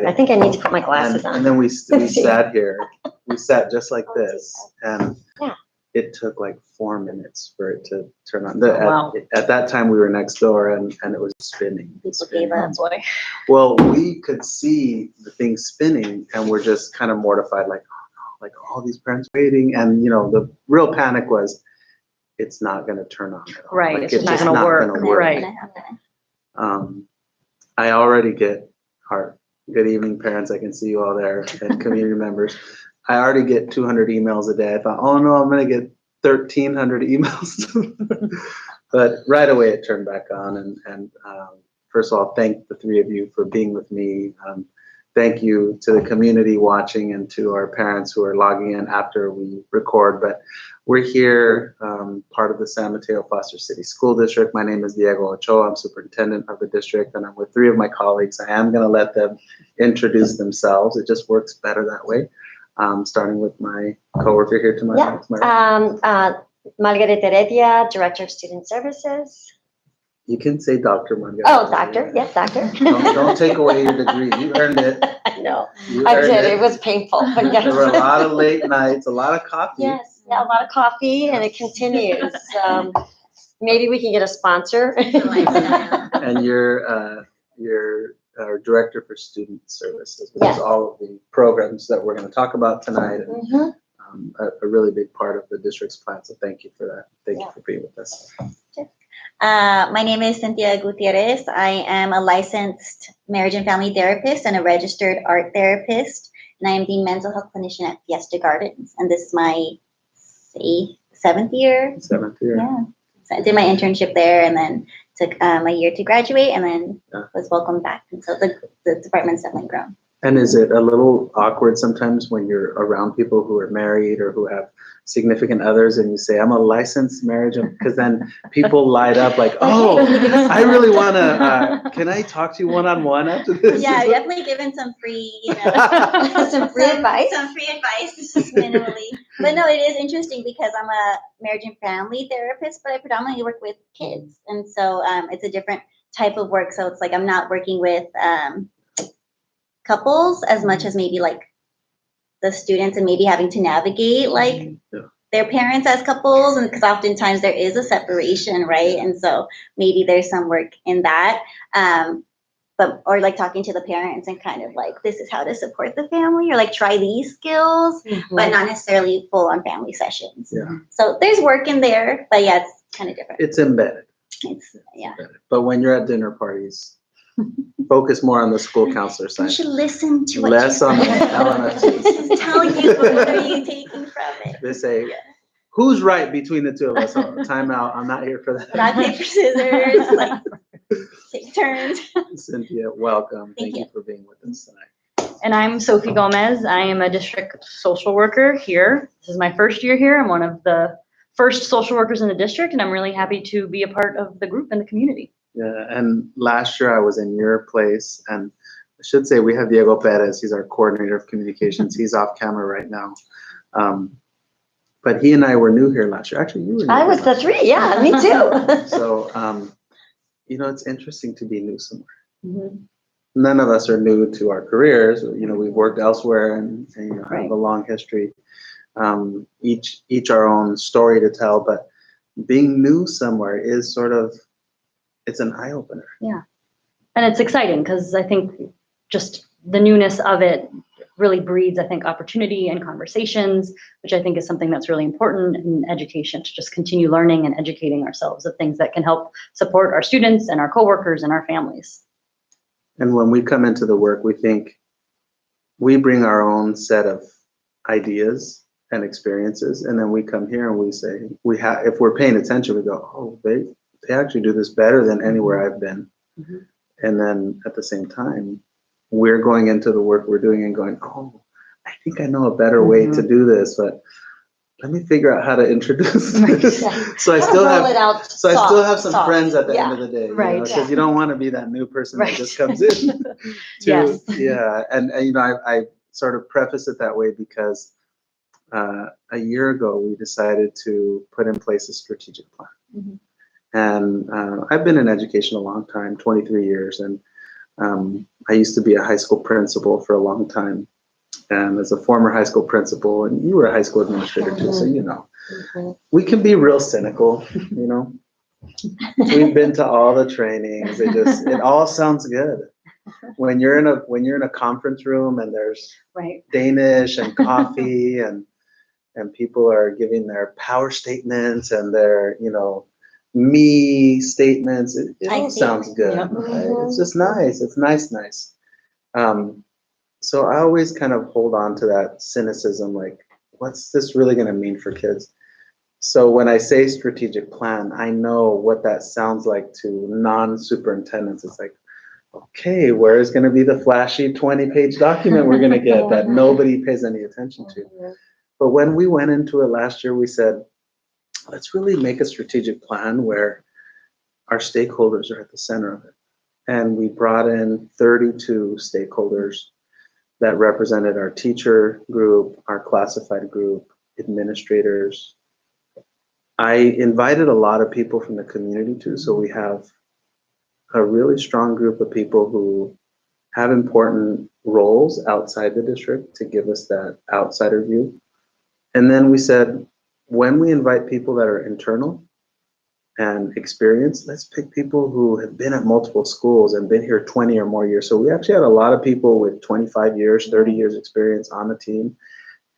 I think I need to put my glasses on. And then we sat here. We sat just like this, and it took like 4 minutes for it to turn on. Wow. At that time, we were next door, and it was spinning. People gave up. Boy. Well, we could see the thing spinning, and we're just kind of mortified, like, oh no, like all these parents waiting, and the real panic was, it's not going to turn on at all. Right, Like, it's just not going to work. Right. I already get heart. Good evening, parents. I can see you all there, and community members. I already get 200 emails a day. I thought, oh no, I'm going to get 1,300 emails. But right away it turned back on. And first of all, thank the three of you for being with me. Thank you to the community watching and to our parents who are logging in after we record. But we're here, part of the San Mateo-Foster City School District. My name is Diego Ochoa. I'm superintendent of the district, and I'm with three of my colleagues. I am going to let them introduce themselves. It just works better that way. Starting with my coworker here to my right. Margaret Heredia, Director of Student Services. You can say Dr. Margaret. Oh, doctor. Yes, doctor. Don't take away your degree. You earned it. No, I did. It was painful. But yes. There were a lot of late nights, a lot of coffee. Yes, a lot of coffee, and it continues. Maybe we can get a sponsor. And you're Director for Student Services, which is all of the programs that we're going to talk about tonight. And, a really big part of the district's plan. So thank you for that. Thank you for being with us. My name is Cynthia Gutierrez. I am a licensed marriage and family therapist and a registered art therapist. And I am the mental health clinician at Fiesta Gardens. And this is my 7th year. 7th year. Yeah. So I did my internship there and then took a year to graduate and then was welcomed back. And so the department's definitely grown. And is it a little awkward sometimes when you're around people who are married or who have significant others and you say, I'm a licensed marriage, because then people light up like, oh, I really want to, can I talk to you one-on-one after this? Yeah, I've definitely given some free, some free advice. Some free advice, just minimally. But no, it is interesting because I'm a marriage and family therapist, but I predominantly work with kids. And so it's a different type of work. So it's like I'm not working with couples as much as maybe like the students and maybe having to navigate like their parents as couples, and because oftentimes there is a separation, right? And so maybe there's some work in that, or like talking to the parents and kind of like, this is how to support the family, or like try these skills, but not necessarily full on family sessions. So there's work in there, but yeah, it's kind of different. It's embedded. It's embedded. But when you're at dinner parties, focus more on the school counselor side. You should listen to what less on the LMFTs. Tell you what are you taking from it. They say, who's right between the two of us? Oh, time out. I'm not here for that. Rock, paper, scissors. Like, take turns. Cynthia, welcome. Thank you for being with us tonight. And I'm Sophie Gomez. I am a district social worker here. This is my first year here. I'm one of the first social workers in the district, and I'm really happy to be a part of the group and the community. Yeah, and last year I was in your place, and I should say we have Diego Perez. He's our coordinator of communications. He's off camera right now. But he and I were new here last year. Actually, you were new. I was the three. Yeah, me too. So, it's interesting to be new somewhere. None of us are new to our careers. We've worked elsewhere and have a long history. Each our own story to tell, but being new somewhere is sort of, it's an eye-opener. Yeah. And it's exciting because I think just the newness of it really breeds, I think, opportunity and conversations, which I think is something that's really important in education, to just continue learning and educating ourselves of things that can help support our students and our coworkers and our families. And when we come into the work, we think we bring our own set of ideas and experiences, and then we come here and we say, if we're paying attention, we go, oh, they actually do this better than anywhere I've been. And then at the same time, we're going into the work we're doing and going, oh, I think I know a better way to do this, but let me figure out how to introduce this. So I still have some friends at the end of the day, because you don't want to be that new person that just comes in. And I sort of preface it that way because a year ago we decided to put in place a strategic plan. And I've been in education a long time, 23 years, and I used to be a high school principal for a long time. And as a former high school principal, and you were a high school administrator too, so you know, we can be real cynical, you know. We've been to all the trainings. It all sounds good. When you're in a conference room and there's Right. Danish and coffee and people are giving their power statements and their, you know, me statements, it all sounds good. Yep. Right? It's just nice. It's nice. So I always kind of hold on to that cynicism, like, what's this really going to mean for kids? So when I say strategic plan, I know what that sounds like to non-superintendents. It's like, okay, where is going to be the flashy 20-page document we're going to get that nobody pays any attention to? But when we went into it last year, we said, let's really make a strategic plan where our stakeholders are at the center of it. And we brought in 32 stakeholders that represented our teacher group, our classified group, administrators. I invited a lot of people from the community too, so we have a really strong group of people who have important roles outside the district to give us that outsider view. And then we said, when we invite people that are internal and experienced, let's pick people who have been at multiple schools and been here 20 or more years. So we actually had a lot of people with 25 years, 30 years experience on the team.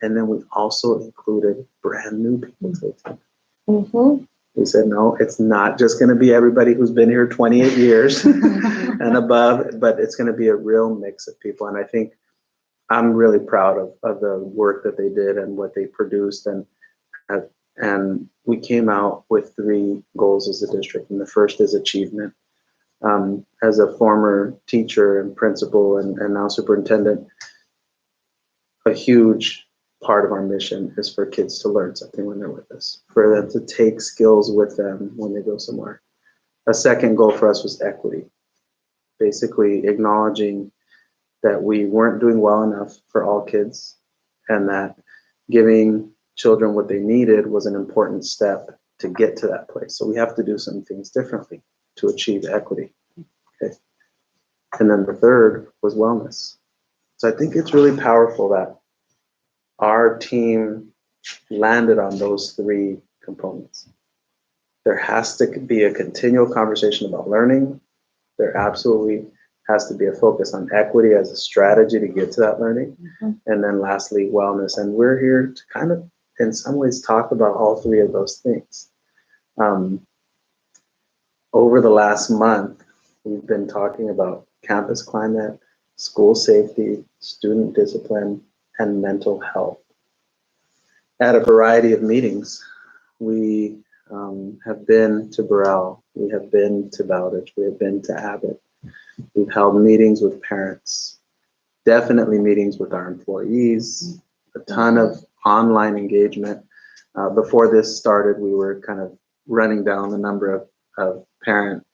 And then we also included brand new people to the team. Mm-hmm. We said, no, it's not just going to be everybody who's been here 28 years and above, but it's going to be a real mix of people. And I think I'm really proud of the work that they did and what they produced. And we came out with 3 goals as a district. And the first is achievement. As a former teacher and principal and now superintendent, a huge part of our mission is for kids to learn something when they're with us, for them to take skills with them when they go somewhere. A second goal for us was equity, basically acknowledging that we weren't doing well enough for all kids and that giving children what they needed was an important step to get to that place. So we have to do some things differently to achieve equity. Okay. And then the third was wellness. So I think it's really powerful that our team landed on those 3 components. There has to be a continual conversation about learning. There absolutely has to be a focus on equity as a strategy to get to that learning. Mm-hmm. And then lastly, wellness. And we're here to kind of, in some ways, talk about all 3 of those things. Over the last month, we've been talking about campus climate, school safety, student discipline, and mental health. At a variety of meetings, we have been to Burrell, we have been to Bowditch, we have been to Abbott. We've held meetings with parents, definitely meetings with our employees, a ton of online engagement. Before this started, we were kind of running down the number of parent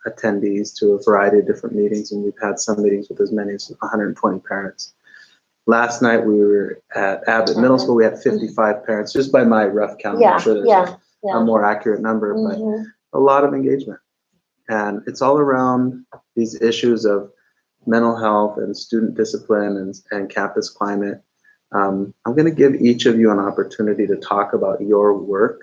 attendees to a variety of different meetings, and we've had some meetings with as many as 120 parents. Last night we were at Abbott Middle School. We had 55 parents, just by my rough count. I'm sure there's a more accurate number, but a lot of engagement. And it's all around these issues of mental health and student discipline and campus climate. I'm going to give each of you an opportunity to talk about your work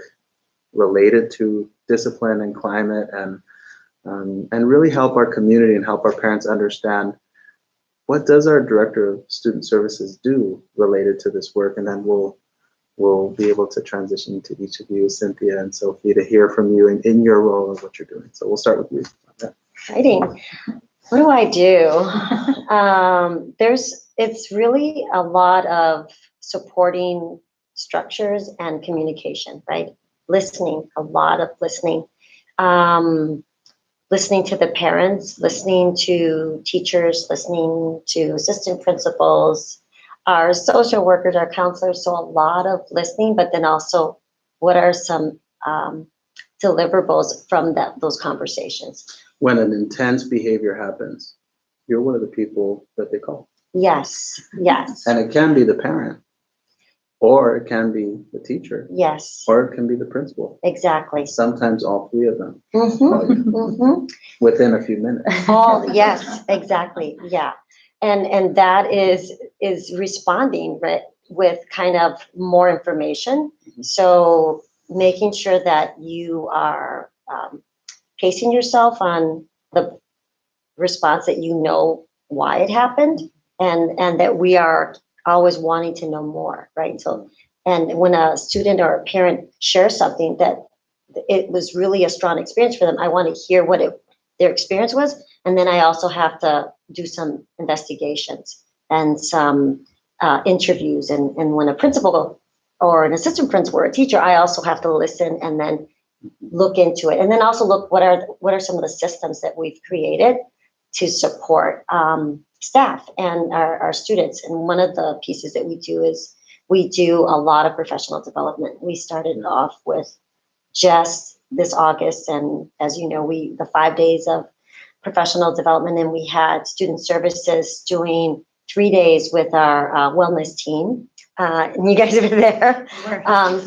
related to discipline and climate and really help our community and help our parents understand what does our Director of Student Services do related to this work. And then we'll be able to transition to each of you, Cynthia and Sophie, to hear from you in your role of what you're doing. So we'll start with you. Exciting. What do I do? It's really a lot of supporting structures and communication, right? Listening, a lot of listening. Listening to the parents, listening to teachers, listening to assistant principals, our social workers, our counselors. So a lot of listening, but then also what are some deliverables from those conversations? When an intense behavior happens, you're one of the people that they call. Yes. And it can be the parent Or it can be the teacher, Yes, or it can be the principal. exactly. Sometimes all three of them Mhm, mhm. within a few minutes. All, yes, exactly, yeah. And that is responding, right, with kind of more information. So making sure that you are pacing yourself on the response, that you know why it happened, and that we are always wanting to know more, right? So, and when a student or a parent shares something that it was really a strong experience for them, I want to hear what their experience was, and then I also have to do some investigations and some interviews, and when a principal or an assistant principal or a teacher, I also have to listen and then look into it, and then also look what are some of the systems that we've created to support staff and our students. And one of the pieces that we do is we do a lot of professional development. We started off with just this August, and as you know, the 5 days of professional development, and we had student services doing 3 days with our wellness team. And you guys were there.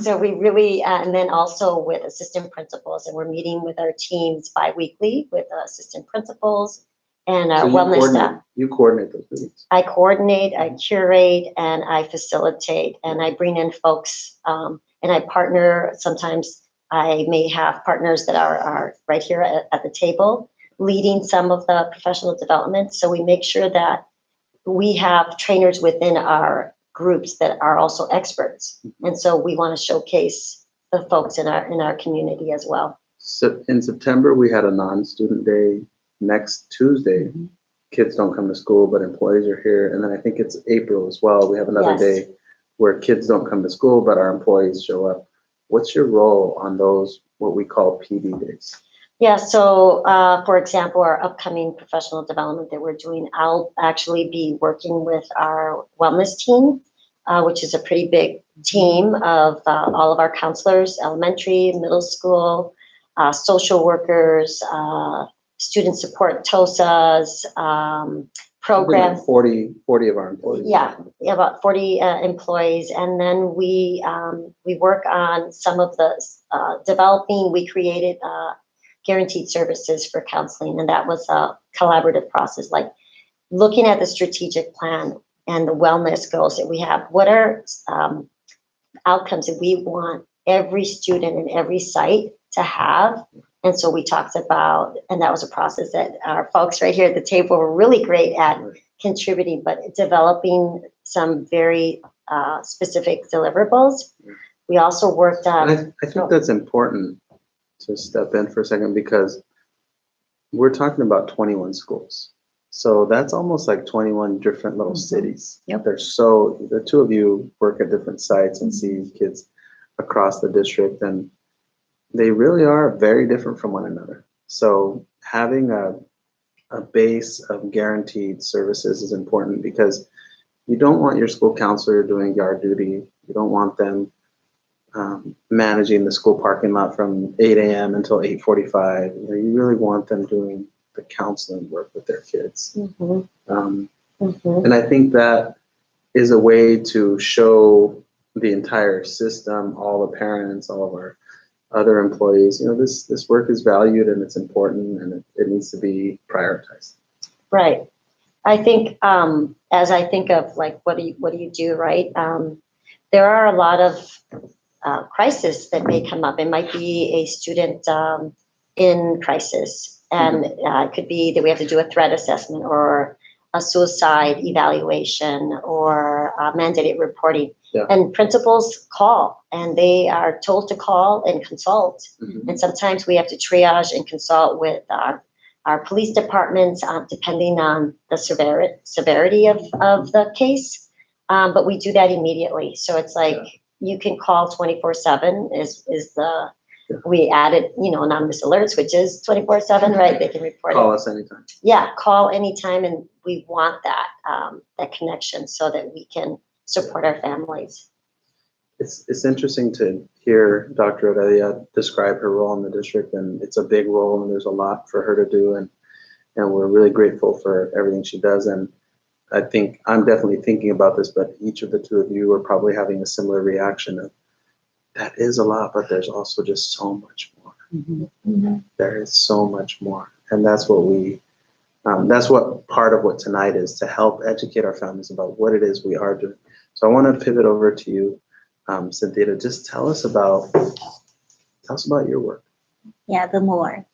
So we really, and then also with assistant principals, and we're meeting with our teams bi-weekly with assistant principals and So wellness staff. you coordinate those meetings. I coordinate, I curate, and I facilitate, and I bring in folks, and I partner. Sometimes I may have partners that are right here at the table leading some of the professional development. So we make sure that we have trainers within our groups that are also experts. And so we want to showcase the folks in our community as well. So in September, we had a non-student day. Next Tuesday, kids don't come to school, but employees are here. And then I think it's April as well. We have another Yes. day where kids don't come to school, but our employees show up. What's your role on those, what we call PD days? Yeah, so for example, our upcoming professional development that we're doing, I'll actually be working with our wellness team, which is a pretty big team of all of our counselors, elementary, middle school, social workers, student support, TOSAs, programs. 40 of our employees. Yeah, about 40 employees, and then we work on some of the developing. We created guaranteed services for counseling, and that was a collaborative process, like looking at the strategic plan and the wellness goals that we have. What are outcomes that we want every student in every site to have? And so we talked about, and that was a process that our folks right here at the table were really great at contributing, but developing some very specific deliverables. We also worked on. And I think that's important to step in for a second, because we're talking about 21 schools. So that's almost like 21 different little cities. Yep. The two of you work at different sites and see kids across the district, and they really are very different from one another. So having a base of guaranteed services is important, because you don't want your school counselor doing yard duty. You don't want them managing the school parking lot from 8 a.m. until 8:45. You really want them doing the counseling work with their kids. And I think that is a way to show the entire system, all the parents, all of our other employees, this work is valued and it's important, and it needs to be prioritized. Right. I think as I think of like what do you do, right? There are a lot of crisis that may come up. It might be a student in crisis, and it could be that we have to do a threat assessment or a suicide evaluation or mandated reporting. Yeah. And principals call, and they are told to call and consult. And sometimes we have to triage and consult with our police departments, depending on the severity of the case. But we do that immediately. So it's like you can call 24/7 is the, we added, anonymous alerts, which is 24/7, right? They can report Call it. us anytime. Yeah, call anytime, and we want that connection so that we can support our families. It's interesting to hear Dr. Aurelia describe her role in the district, and it's a big role, and there's a lot for her to do, and we're really grateful for everything she does. And I think I'm definitely thinking about this, but each of the two of you are probably having a similar reaction of that is a lot, but there's also just so much more. There is so much more. And that's what part of what tonight is, to help educate our families about what it is we are doing. So I want to pivot over to you, Cynthia, to just tell us about your work. Yeah, the more.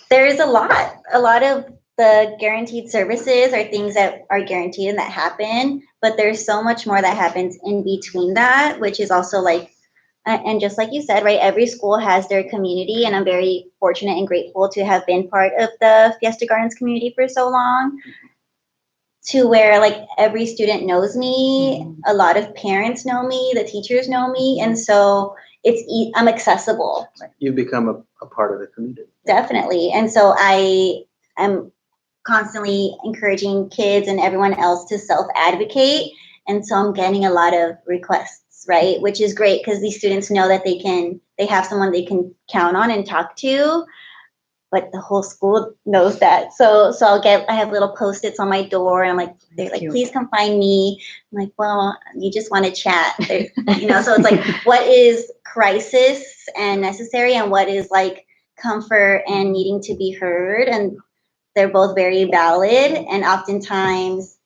There's a lot of the guaranteed services are things that are guaranteed and that happen, but there's so much more that happens in between that, which is also like, and just like you said, right, every school has their community, and I'm very fortunate and grateful to have been part of the Fiesta Gardens community for so long, to where like every student knows me, a lot of parents know me, the teachers know me, and so I'm accessible. You become a part of the community. Definitely. And so I am constantly encouraging kids and everyone else to self-advocate. And so I'm getting a lot of requests, right? Which is great because these students know that they have someone they can count on and talk to, but the whole school knows that. So I have little Post-its on my door, and I'm like, they're like, please come find me. I'm like, well, you just want to chat. So it's like, what is crisis and necessary, and what is like comfort and needing to be heard? And they're both very valid, and oftentimes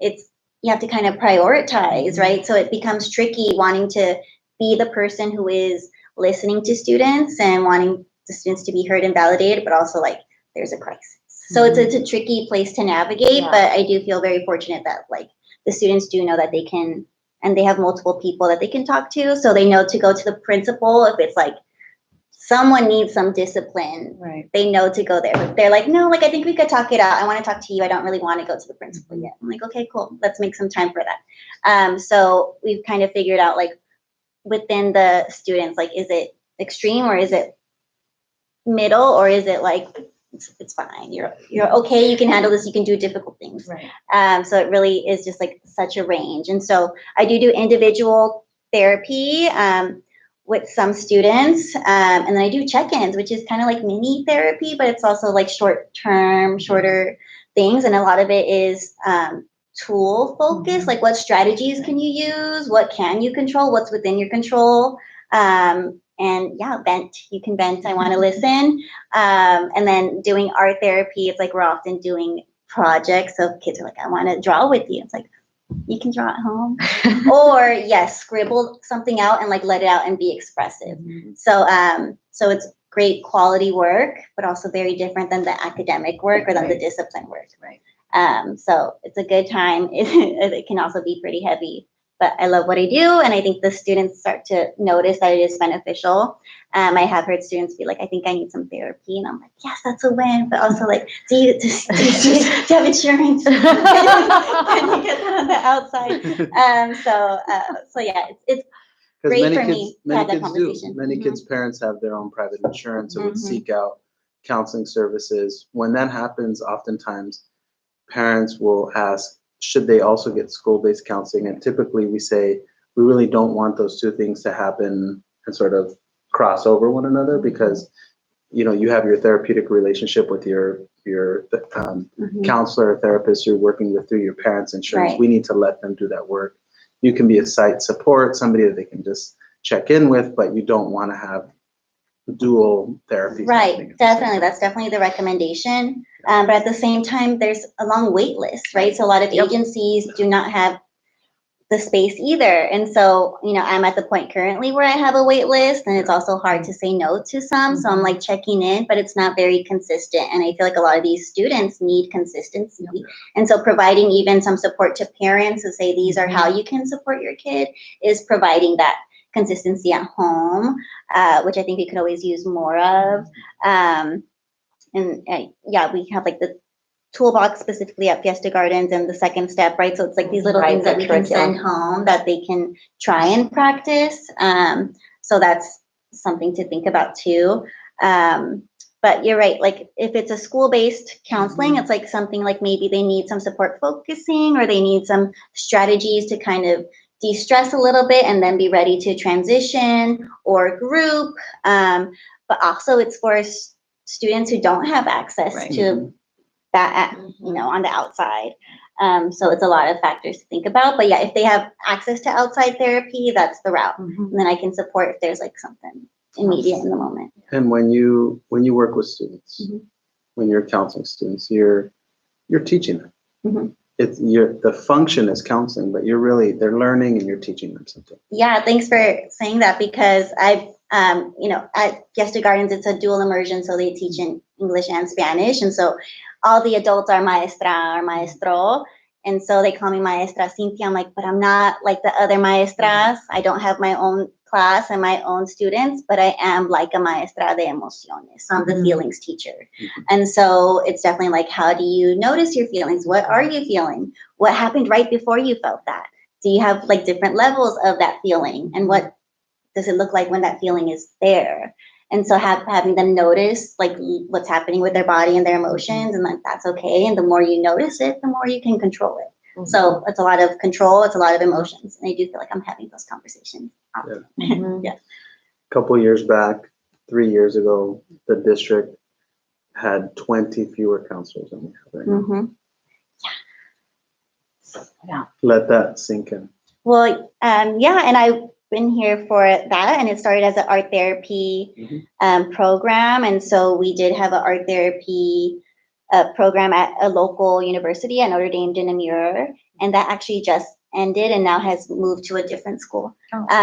you have to kind of prioritize, right? So it becomes tricky wanting to be the person who is listening to students and wanting the students to be heard and validated, but also like there's a crisis. So it's a tricky place to navigate, but I do feel very fortunate that like the students do know that they can, and they have multiple people that they can talk to. So they know to go to the principal if it's like someone needs some discipline, Right. they know to go there. But they're like, no, like I think we could talk it out. I want to talk to you. I don't really want to go to the principal yet. I'm like, okay, cool. Let's make some time for that. So we've kind of figured out like within the students, like, is it extreme or is it middle, or is it like it's fine, you're okay, you can handle this, you can do difficult things. Right. So it really is just like such a range. And so I do individual therapy with some students, and then I do check-ins, which is kind of like mini therapy, but it's also like shorter things, and a lot of it is tool focused, like what strategies can you use, what can you control, what's within your control. And yeah, you can vent, I want to listen. And then doing art therapy, it's like we're often doing projects, so kids are like, I want to draw with you. It's like, you can draw at home. Or yes, scribble something out and like let it out and be expressive. So it's great quality work, but also very different than the academic work or than the discipline work. Right. So it's a good time. It can also be pretty heavy, but I love what I do, and I think the students start to notice that it is beneficial. I have heard students be like, I think I need some therapy, and I'm like, yes, that's a win. But also like, do you have insurance? Can you get that on the outside? So yeah, it's great for me to have that conversation. Many kids' parents have their own private insurance and would seek out counseling services. When that happens, oftentimes parents will ask, should they also get school-based counseling? And typically we say, we really don't want those two things to happen and sort of cross over one another, because you have your therapeutic relationship with your counselor or therapist you're working with through your parents' insurance. Right. We need to let them do that work. You can be a site support, somebody that they can just check in with, but you don't want to have dual therapies. Right, definitely. That's definitely the recommendation. But at the same time, there's a long wait list, right? So a lot of agencies do not have the space either. And so, I'm at the point currently where I have a wait list, and it's also hard to say no to some. So I'm like checking in, but it's not very consistent. And I feel like a lot of these students need consistency. And so providing even some support to parents to say, these are how you can support your kid, is providing that consistency at home, which I think we could always use more of. We have like the toolbox specifically at Fiesta Gardens and the second step, right? So it's like these little things that we can send home that they can try and practice. So that's something to think about too. But you're right, like if it's a school-based counseling, it's like something like maybe they need some support focusing, or they need some strategies to kind of de-stress a little bit and then be ready to transition or group. But also it's for students who don't have access to that, on the outside. So it's a lot of factors to think about. But yeah, if they have access to outside therapy, that's the route. Mhm. And then I can support if there's like something immediate in the moment. And when you work with students, Mhm. when you're counseling students, you're teaching them. Mhm. The function is counseling, but they're learning and you're teaching them something. Yeah, thanks for saying that, because at Fiesta Gardens, it's a dual immersion, so they teach in English and Spanish. And so all the adults are maestra or maestro. And so they call me Maestra Cynthia. I'm like, but I'm not like the other maestras. I don't have my own class and my own students, but I am like a maestra de emociones. So I'm the feelings teacher. Mhm. And so it's definitely like, how do you notice your feelings? What are you feeling? What happened right before you felt that? Do you have like different levels of that feeling? And what does it look like when that feeling is there? And so having them notice like what's happening with their body and their emotions, and like that's okay. And the more you notice it, the more you can control it. Mhm. So it's a lot of control, it's a lot of emotions. And I do feel like I'm having those conversations often. Mhm. Yeah. A couple years back, 3 years ago, the district had 20 fewer counselors than we have right now. Mhm. Let that sink in. Well, yeah, and I've been here for that, and it started as an art therapy program, and so we did have an art therapy program at a local university at Notre Dame de Namur, and that actually just ended and now has moved to a different school.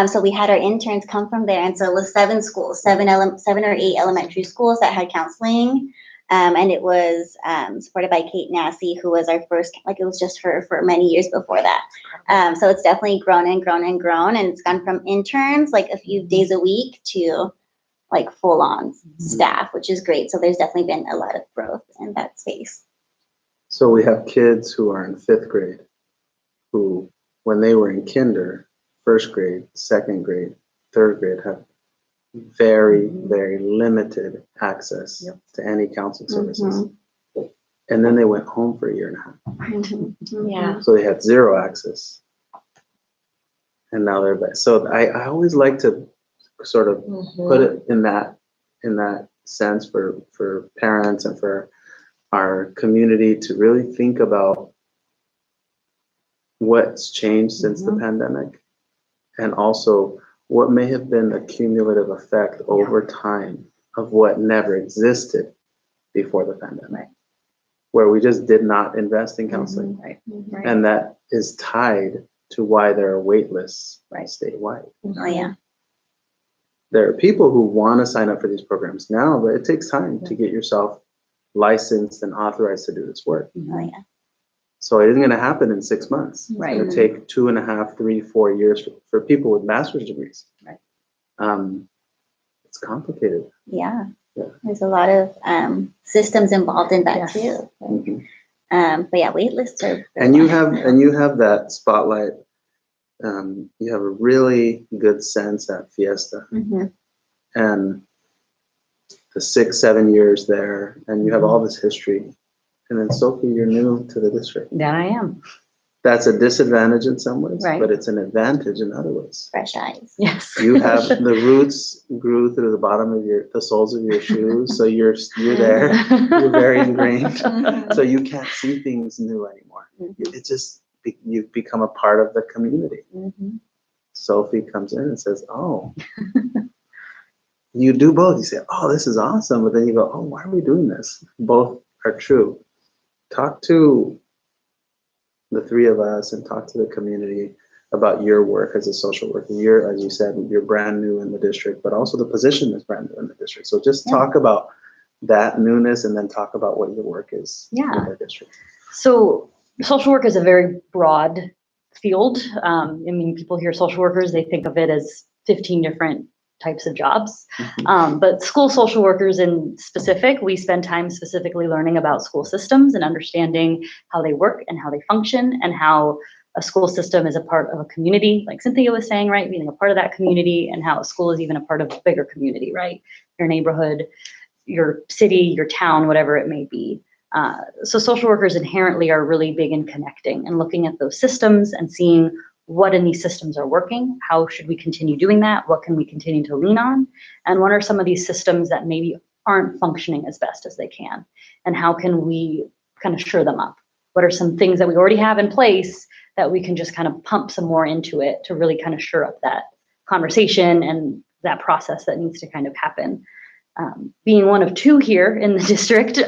So we had our interns come from there, and so it was 7 schools, 7 or 8 elementary schools that had counseling. And it was supported by Kate Nassy, who was our first, like it was just her for many years before that. So it's definitely grown and grown and grown. And it's gone from interns, like a few days a week, to like full on staff, which is great. So there's definitely been a lot of growth in that space. So we have kids who are in 5th grade who, when they were in kinder, 1st grade, 2nd grade, 3rd grade, have very, very limited access to any counseling services. And then they went home for a year and a half. Yeah. So they had 0 access. And now they're back. So I always like to sort of put it in that sense for parents and for our community to really think about what's changed since the pandemic, and also what may have been the cumulative effect over time of what never existed before the pandemic, where we just did not invest in counseling. Right. And that is tied to why there are wait lists statewide. Oh yeah. There are people who want to sign up for these programs now, but it takes time to get yourself licensed and authorized to do this work. Oh yeah. So it isn't going to happen in 6 months. It's Right. going to take 2.5, 3, 4 years for people with master's degrees. Right. It's complicated. Yeah. Yeah. There's a lot of systems involved in that too. But yeah, wait lists are. And you have that spotlight. You have a really good sense at Fiesta, and the 6, 7 years there, and you have all this history. And then Sophie, you're new to the district. That I am. That's a disadvantage in some ways, Right. but it's an advantage in other ways. Fresh eyes. Yes. You have the roots grew through the bottom of the soles of your shoes, so you're there. You're very ingrained, so you can't see things new anymore. It just you've become a part of the community. Sophie comes in and says, "Oh, you do both." You say, "Oh, this is awesome," but then you go, "Oh, why are we doing this?" Both are true. Talk to the 3 of us and talk to the community about your work as a social worker. As you said, you're brand new in the district, but also the position is brand new in the district. So just talk about that newness and then talk about what your work is in the district. So social work is a very broad field. I mean, people hear social workers, they think of it as 15 different types of jobs. But school social workers in specific, we spend time specifically learning about school systems and understanding how they work and how they function, and how a school system is a part of a community, like Cynthia was saying, right? Being a part of that community, and how a school is even a part of a bigger community, right? Your neighborhood, your city, your town, whatever it may be. So social workers inherently are really big in connecting and looking at those systems and seeing what in these systems are working, how should we continue doing that, what can we continue to lean on, and what are some of these systems that maybe aren't functioning as best as they can, and how can we kind of shore them up. what are some things that we already have in place that we can just kind of pump some more into it to really kind of shore up that conversation and that process that needs to kind of happen. Being one of two here in the district,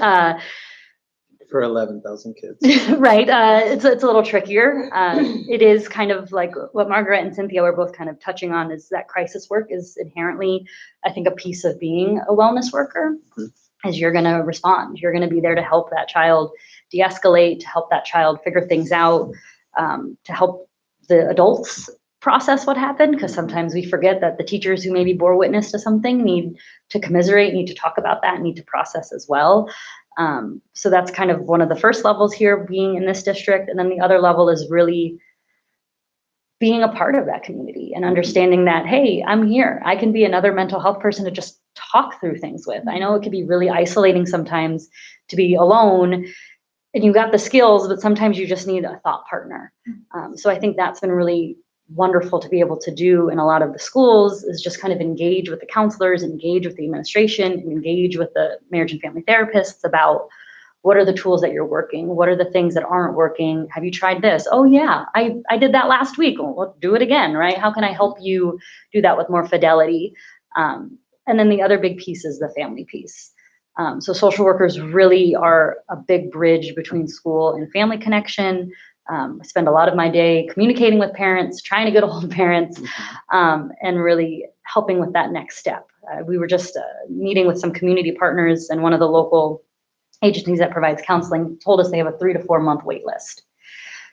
For 11,000 kids. right, it's a little trickier. It is kind of like what Margaret and Cynthia were both kind of touching on, is that crisis work is inherently, I think, a piece of being a wellness worker, is you're going to respond. You're going to be there to help that child de-escalate, to help that child figure things out, to help the adults process what happened, because sometimes we forget that the teachers who maybe bore witness to something need to commiserate, need to talk about that, need to process as well. So that's kind of one of the first levels here, being in this district. And then the other level is really being a part of that community and understanding that, hey, I'm here. I can be another mental health person to just talk through things with. I know it can be really isolating sometimes to be alone and you got the skills, but sometimes you just need a thought partner. So I think that's been really wonderful to be able to do in a lot of the schools, is just kind of engage with the counselors, engage with the administration, and engage with the marriage and family therapists about what are the tools that you're working? What are the things that aren't working? Have you tried this? Oh yeah, I did that last week. Well, let's do it again, right? How can I help you do that with more fidelity? And then the other big piece is the family piece. So social workers really are a big bridge between school and family connection. I spend a lot of my day communicating with parents, trying to get a hold of parents, and really helping with that next step. We were just meeting with some community partners, and one of the local agencies that provides counseling told us they have a 3 to 4 month wait list.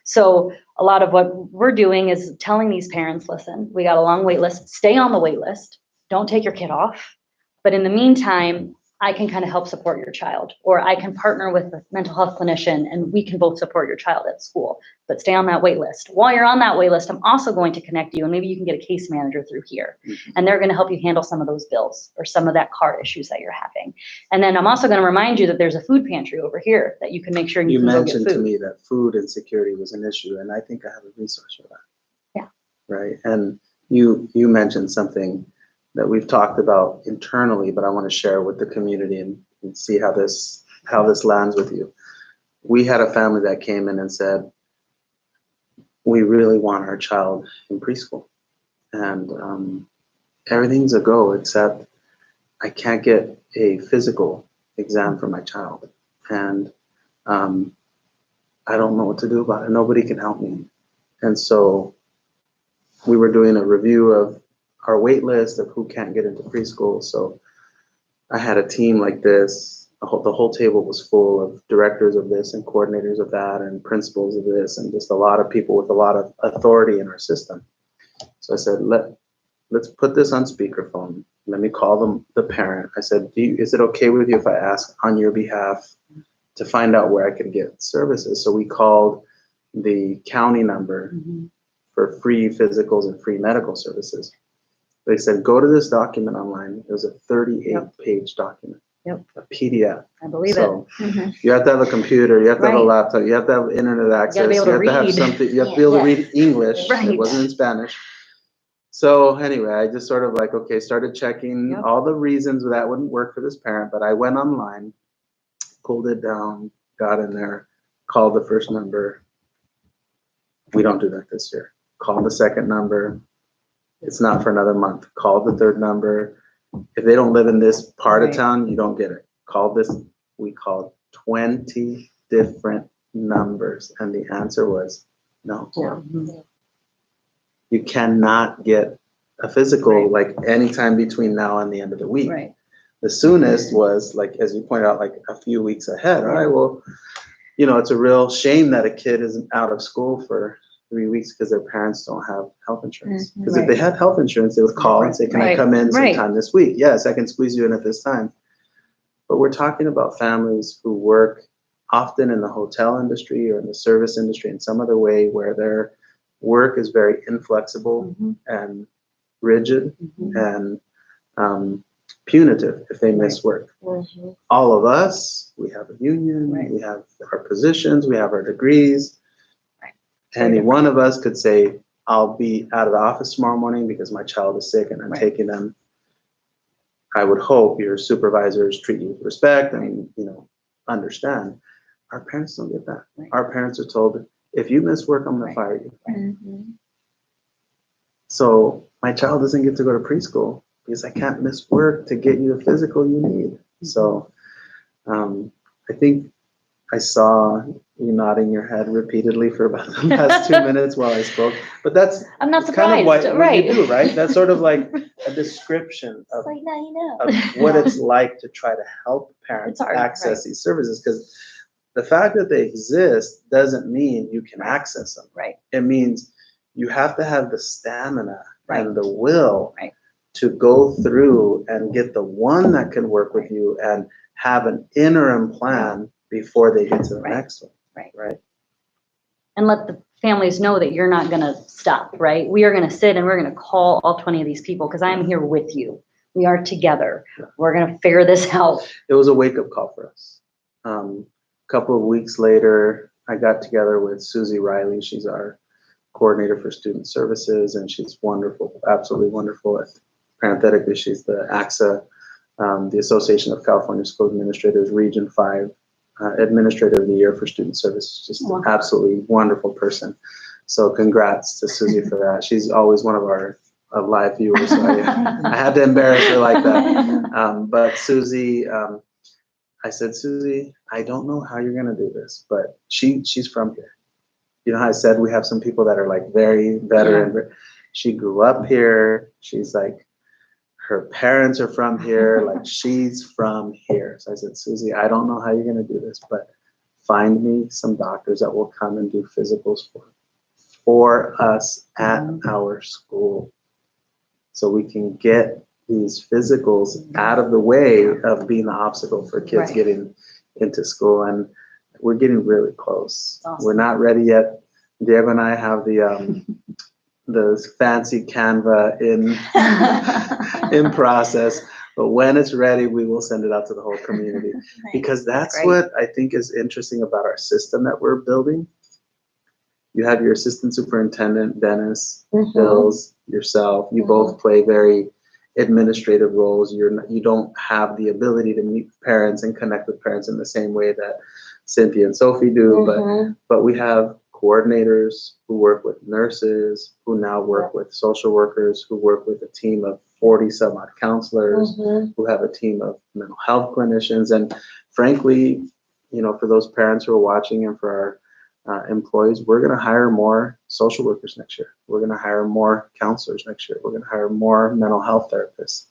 So a lot of what we're doing is telling these parents, listen, we got a long wait list, stay on the wait list, don't take your kid off. But in the meantime, I can kind of help support your child, or I can partner with a mental health clinician and we can both support your child at school, but stay on that wait list. While you're on that wait list, I'm also going to connect you, and maybe you can get a case manager through here, and they're going to help you handle some of those bills or some of that car issues that you're having. And then I'm also going to remind you that there's a food pantry over here that you can make sure you can go get mentioned to food. me that food insecurity was an issue, and I think I have a resource for that. Yeah. Right. And you mentioned something that we've talked about internally, but I want to share with the community and see how this lands with you. We had a family that came in and said, we really want our child in preschool, and everything's a go except I can't get a physical exam for my child, and I don't know what to do about it. Nobody can help me. And so we were doing a review of our wait list of who can't get into preschool. So I had a team like this. The whole table was full of directors of this and coordinators of that and principals of this, and just a lot of people with a lot of authority in our system. So I said, let's put this on speakerphone. Let me call the parent. I said, is it okay with you if I ask on your behalf to find out where I could get services? So we called the county number for free physicals and free medical services. They said, go to this document online. It was a 38-page document, a PDF. I believe so it. you have to have a computer, you have to have a Right. laptop, you have to have internet access, be able to you have to have read. something, you have to be able to read English. Right. It wasn't in Spanish. So anyway, I just sort of like, okay, started checking all the reasons that wouldn't work for this parent, but I went online, pulled it down, got in there, called the first number. We don't do that this year. Called the second number. It's not for another month. Called the third number. If they don't live in this part of town, you don't get it. Called this. We called 20 different numbers, and the answer was no. You cannot get a physical like anytime between now and the end of the week. Right. The soonest was, like, as you pointed out, like a few weeks ahead. All right, well, it's a real shame that a kid is out of school for 3 weeks because their parents don't have health insurance. Because if they had health insurance, they would call and say, can I come in sometime this week? Yes, I can squeeze you in at this time. But we're talking about families who work often in the hotel industry or in the service industry in some other way where their work is very inflexible and rigid and punitive if they miss work. All of us, we have a union, we have our positions, we have our degrees. Any one of us could say, I'll be out of the office tomorrow morning because my child is sick and I'm taking them. I would hope your supervisors treat you with respect and understand. Our parents don't get that. Right. Our parents are told, if you miss work, I'm gonna Right. fire you. Mhm. So my child doesn't get to go to preschool because I can't miss work to get you the physical you need. So I think I saw you nodding your head repeatedly for about the last 2 minutes while I spoke, but that's I'm not it's kind of surprised, what right? you do, right? That's sort of like a description of It's like, now you know. of what it's like to try to help parents It's hard, access right. these services, because the fact that they exist doesn't mean you can access them. Right. It means you have to have the stamina Right. and the will Right. to go through and get the one that can work with you and have an interim plan before they get to the Right. next one. Right. Right. And let the families know that you're not gonna stop, right? We are gonna sit and we're gonna call all 20 of these people because I'm here with you. We are together. Yeah. We're gonna figure this out. It was a wake-up call for us. A couple of weeks later, I got together with Susie Riley. She's our coordinator for student services, and she's wonderful, absolutely wonderful. Parenthetically, she's the AXA, the Association of California School Administrators, Region 5 Administrator of the Year for Student Services. Just Wow. an absolutely wonderful person. So congrats to Susie for that. She's always one of our live viewers, so I had to embarrass her like that. But Susie, I said, Susie, I don't know how you're gonna do this, but she's from here. You know how I said we have some people that are like very veteran. She grew up here. She's like, her parents are from here. Like, she's from here. So I said, Susie, I don't know how you're gonna do this, but find me some doctors that will come and do physicals for us at our school, so we can get these physicals out of the way of being the obstacle for kids Right. getting into school. And we're getting really close. Awesome. We're not ready yet. Diego and I have the fancy Canva in process, but when it's ready, we will send it out to the whole community. Because that's great. what I think is interesting about our system that we're building. You have your assistant superintendent, Dennis, Mhm. Bills, yourself. You both play very administrative roles. You don't have the ability to meet parents and connect with parents in the same way that Cynthia and Sophie do, Mhm. but we have coordinators who work with nurses, who now work with social workers, who work with a team of 40 some odd counselors, Mhm. who have a team of mental health clinicians. And frankly, for those parents who are watching and for our employees, we're going to hire more social workers next year. We're going to hire more counselors next year. We're going to hire more mental health therapists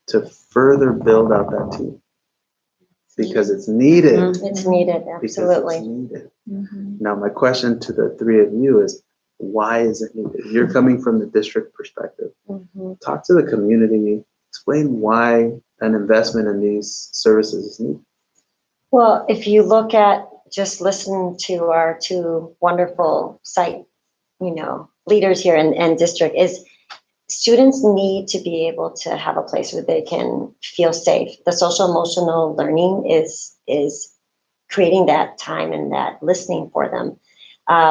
to further build out that team, because it's needed. It's needed, Because absolutely. it's needed. Mhm. Now, my question to the three of you is, why is it needed? You're coming from the district perspective. Mhm. Talk to the community. Explain why an investment in these services is needed. Well, if you look at just listening to our two wonderful site, leaders here in district, is students need to be able to have a place where they can feel safe. The social emotional learning is creating that time and that listening for them.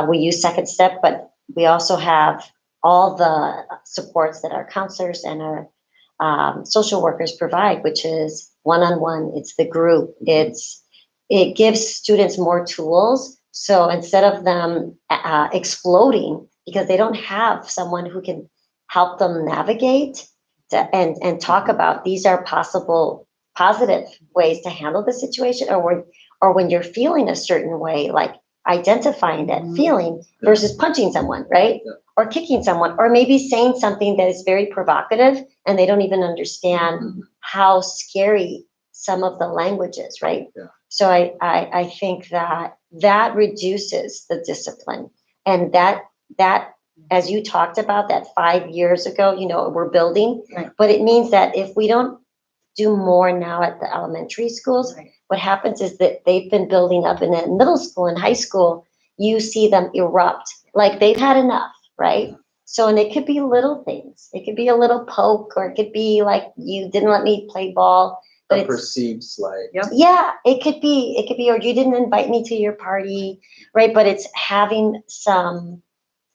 We use Second Step, but we also have all the supports that our counselors and our social workers provide, which is one-on-one. It's the group. It gives students more tools. So instead of them exploding because they don't have someone who can help them navigate and talk about these are possible positive ways to handle the situation, or when you're feeling a certain way, like identifying that feeling versus punching someone, right? Yeah. Or kicking someone, or maybe saying something that is very provocative and they don't even understand how scary some of the language is, right? Yeah. So I think that reduces the discipline, and that as you talked about that 5 years ago, we're building, Right. but it means that if we don't do more now at the elementary schools, Right. what happens is that they've been building up in the middle school and high school, you see them erupt like they've had enough, right? So, and it could be little things. It could be a little poke, or it could be like, you didn't let me play ball, but A it's, perceived slight. Yep. yeah, it could be, or you didn't invite me to your party, right? But it's having some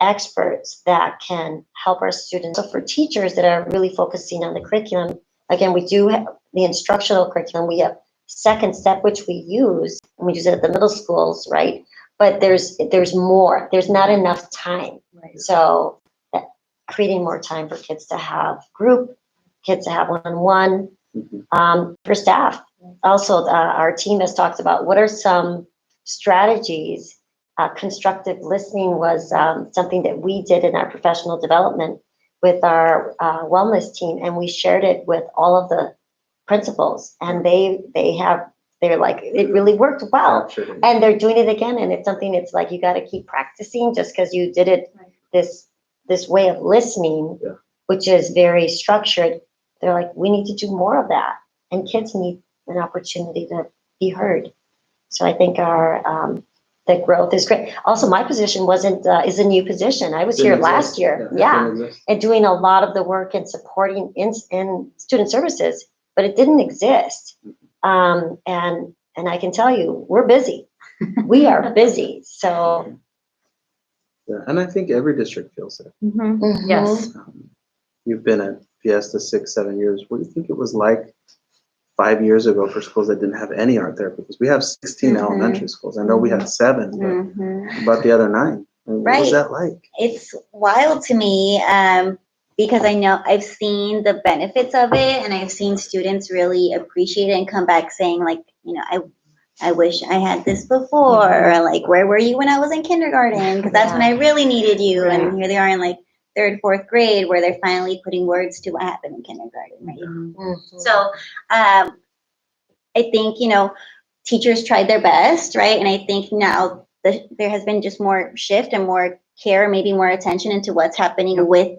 experts that can help our students. So for teachers that are really focusing on the curriculum, again, we do have the instructional curriculum. We have second step, which we use, and we use it at the middle schools, right? But there's more. There's not enough time. Right. So creating more time for kids to have group, kids to have one-on-one, for staff. Also, our team has talked about what are some strategies. Constructive listening was something that we did in our professional development with our wellness team, and we shared it with all of the principals, and they're like, it really worked well, and they're doing it again, and it's something it's like you got to keep practicing just because you did it this way of listening, which is very structured. They're like, we need to do more of that, and kids need an opportunity to be heard. So I think our the growth is great. Also, my position is a new position. I was here last year, and doing a lot of the work and supporting in student services, but it didn't exist. And I can tell you, we're busy. We are busy. So, and I think every district feels it. Yes. You've been at Fiesta 6-7 years. What do you think it was like 5 years ago for schools that didn't have any art therapy? Because we have 16 elementary schools. I know we had 7, but about the other 9. I mean, what was that like? It's wild to me because I know I've seen the benefits of it, and I've seen students really appreciate it and come back saying, like, you know, I wish I had this before, or like, where were you when I was in kindergarten? Because that's when I really needed you. Right. And here they are in like 3rd, 4th grade, where they're finally putting words to what happened in kindergarten, right? So I think, you know, teachers tried their best, right? And I think now there has been just more shift and more care, maybe more attention into what's happening with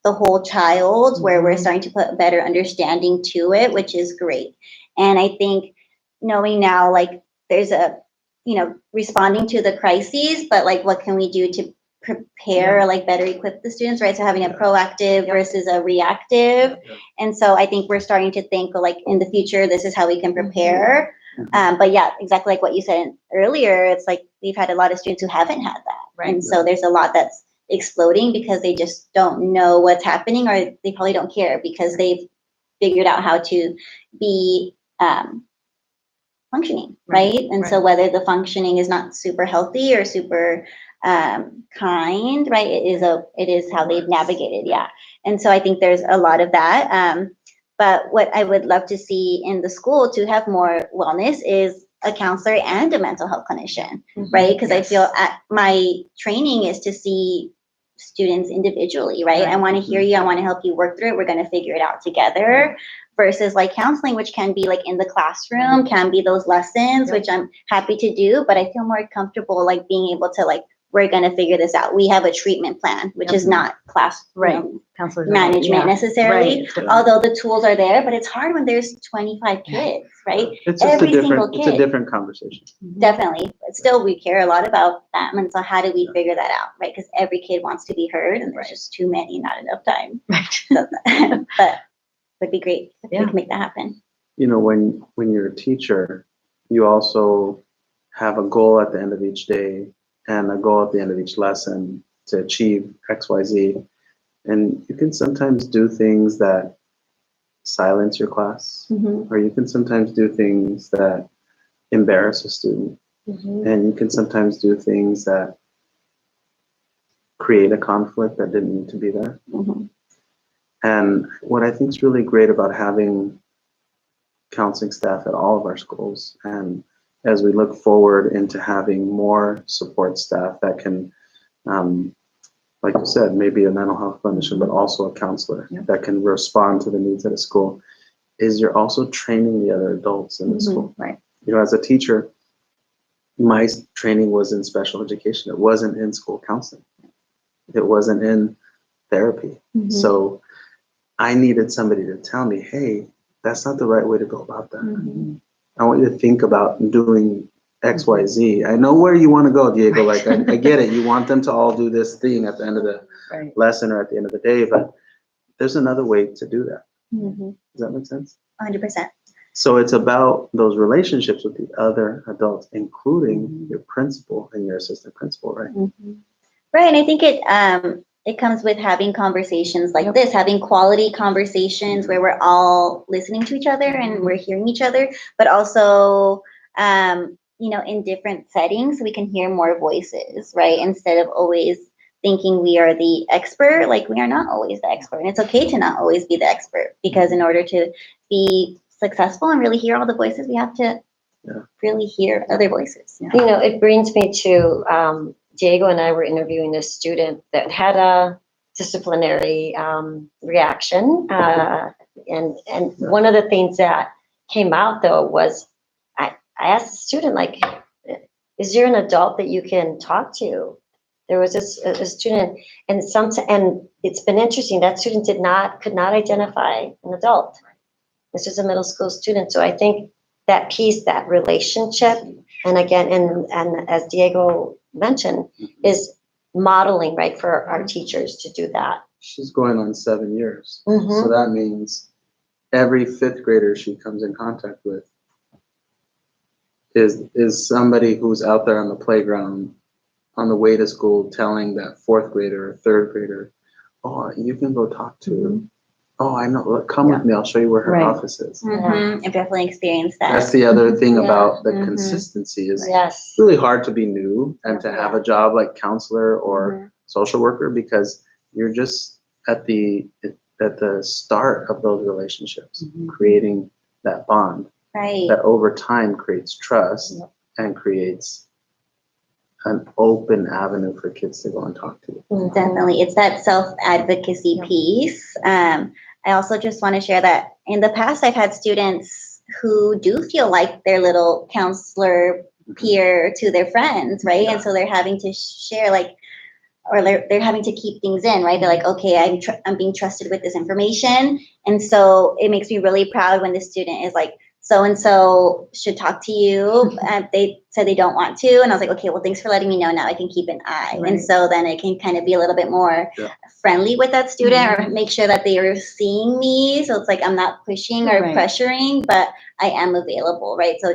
the whole child, where we're starting to put better understanding to it, which is great. And I think knowing now, like, there's a, you know, responding to the crises, but like, what can we do to prepare or like better equip the students, right? So having a proactive versus a reactive. And so I think we're starting to think, like, in the future, this is how we can prepare. But yeah, exactly like what you said earlier, it's like we've had a lot of students who haven't had that. Right. And so there's a lot that's exploding because they just don't know what's happening, or they probably don't care because they've figured out how to be functioning, right? And so whether the functioning is not super healthy or super kind, right? It is how they've navigated, And so I think there's a lot of that. But what I would love to see in the school to have more wellness is a counselor and a mental health clinician, right? Because I feel my training is to see students individually, right? I want to hear you. I want to help you work through it. We're going to figure it out together. Versus like counseling, which can be like in the classroom, can be those lessons, which I'm happy to do, but I feel more comfortable like being able to like, we're going to figure this out. We have a treatment plan, which is not class Counselors management necessarily, Right. although the tools are there, but it's hard when there's 25 kids, right? It's just Every single kid. it's a different conversation. Definitely. But still, we care a lot about them. And so how do we figure that out, right? Because every kid wants to be heard, and there's just too many, not enough time. So, but would be great if we could make that happen. You know, when you're a teacher, you also have a goal at the end of each day and a goal at the end of each lesson to achieve XYZ. And you can sometimes do things that silence your class, or you can sometimes do things that embarrass a student. And you can sometimes do things that create a conflict that didn't need to be there. And what I think is really great about having counseling staff at all of our schools, and as we look forward into having more support staff that can, like you said, maybe a mental health clinician, but also a counselor that can respond to the needs of the school, is you're also training the other adults in the school. Right. You know, as a teacher, my training was in special education. It wasn't in school counseling. It wasn't in therapy. So I needed somebody to tell me, hey, that's not the right way to go about that. I want you to think about doing X, Y, Z. I know where you want to go, Diego. Like, I get it. You want them to all do this thing at the end of the lesson or at the end of the day, but there's another way to do that. Does that make sense? 100%. So it's about those relationships with the other adults, including your principal and your assistant principal, right? Right, and I think it comes with having conversations like this, having quality conversations where we're all listening to each other and we're hearing each other, but also, in different settings, so we can hear more voices, right? Instead of always thinking we are the expert, like we are not always the expert. And it's okay to not always be the expert, because in order to be successful and really hear all the voices, we have to really hear other voices. It brings me to Diego and I were interviewing a student that had a disciplinary reaction. And one of the things that came out though was I asked the student, like, is there an adult that you can talk to? There was a student, and it's been interesting, that student could not identify an adult. This is a middle school student. So I think that piece, that relationship, and again, and as Diego mentioned, is modeling, right, for our teachers to do that. She's going on 7 years. Mhm. So that means every fifth grader she comes in contact with is somebody who's out there on the playground on the way to school telling that fourth grader or third grader, oh, you can go talk to, oh, I know, look, come with me, I'll show you where her Right. office is. I've definitely experienced that. That's the other thing Yeah. about the Mhm. consistency is Yes. it's really hard to be new and to have a job like counselor or social worker, because you're just at the start of those relationships, creating that bond Right. that over time creates trust and creates an open avenue for kids to go and talk to you. Definitely. It's that self-advocacy piece. I also just want to share that in the past, I've had students who do feel like their little counselor peer to their friends, right? And so they're having to share, or they're having to keep things in, right? They're like, okay, I'm being trusted with this information. And so it makes me really proud when the student is like, so-and-so should talk to you. They said they don't want to. And I was like, okay, well, thanks for letting me know. Now I can keep an eye. Right. And so then I can kind of be a little bit more friendly with that student, or make sure that they are seeing me. So it's like, I'm not pushing or Right. pressuring, but I am available, right? So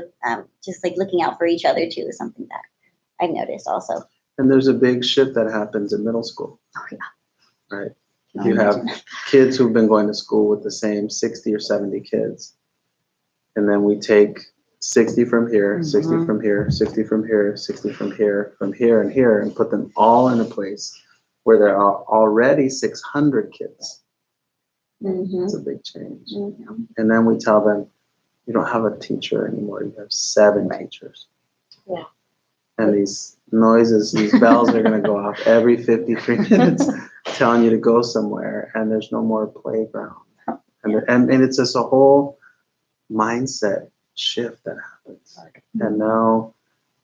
just like looking out for each other too is something that I've noticed also. And there's a big shift that happens in middle school. Oh, yeah. Right? You have kids who've been going to school with the same 60 or 70 kids. And then we take 60 from here, 60 from here, 60 from here, 60 from here, and here, and put them all in a place where there are already 600 kids. It's a big change. And then we tell them, you don't have a teacher anymore, you have 7 teachers. Yeah. And these noises, these bells are going to go off every 53 minutes telling you to go somewhere, and there's no more playground. And it's just a whole mindset shift that happens. And now,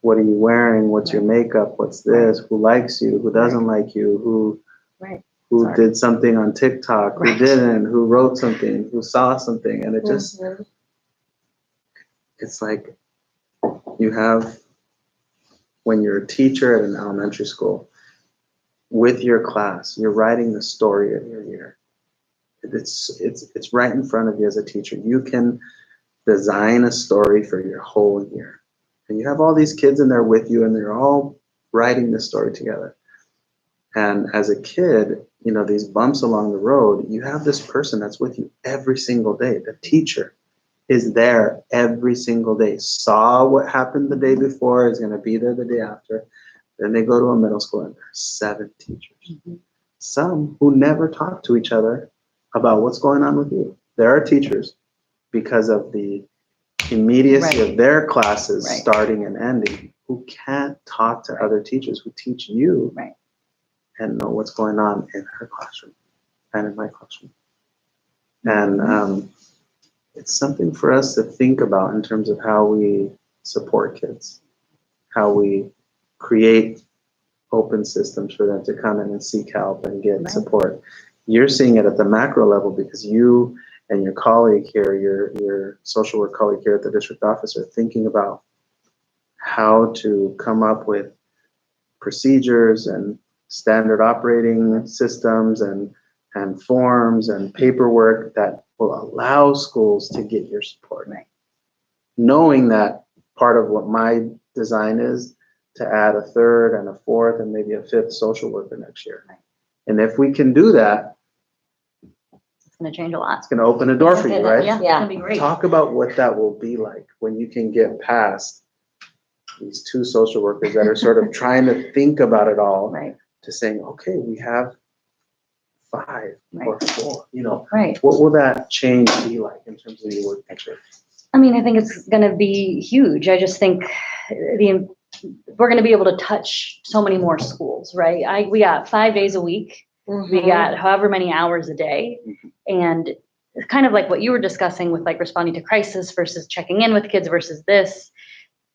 what are you wearing? What's your makeup? What's this? Who likes you? Who doesn't like you? Who did something on TikTok? Who didn't? Who wrote something? Who saw something? And it just, it's like you have, when you're a teacher at an elementary school, with your class, you're writing the story of your year. It's right in front of you as a teacher. You can design a story for your whole year. And you have all these kids in there with you, and they're all writing the story together. And as a kid, these bumps along the road, you have this person that's with you every single day. The teacher is there every single day, saw what happened the day before, is going to be there the day after. Then they go to a middle school and there's 7 teachers. Some who never talk to each other about what's going on with you. There are teachers, because of the immediacy of their classes starting and ending, who can't talk to other teachers who teach you and know what's going on in her classroom and in my classroom. And it's something for us to think about in terms of how we support kids, how we create open systems for them to come in and seek help and get support. You're seeing it at the macro level because you and your colleague here, your social work colleague here at the district office, are thinking about how to come up with procedures and standard operating systems and forms and paperwork that will allow schools to get your support. Knowing that part of what my design is to add a 3rd and a 4th and maybe a 5th social worker next year. And if we can do that, It's going to change a lot. it's going to open a door for you, right? Yeah, it's Yeah. going to be great. Talk about what that will be like when you can get past these two social workers that are sort of trying to think about it all Right, to saying, okay, we have 5 or 4, right. what will that change be like in terms of your work picture? I mean, I think it's going to be huge. I just think we're going to be able to touch so many more schools, right? We got 5 days a week. We got however many hours a day. And it's kind of like what you were discussing with like responding to crisis versus checking in with kids versus this.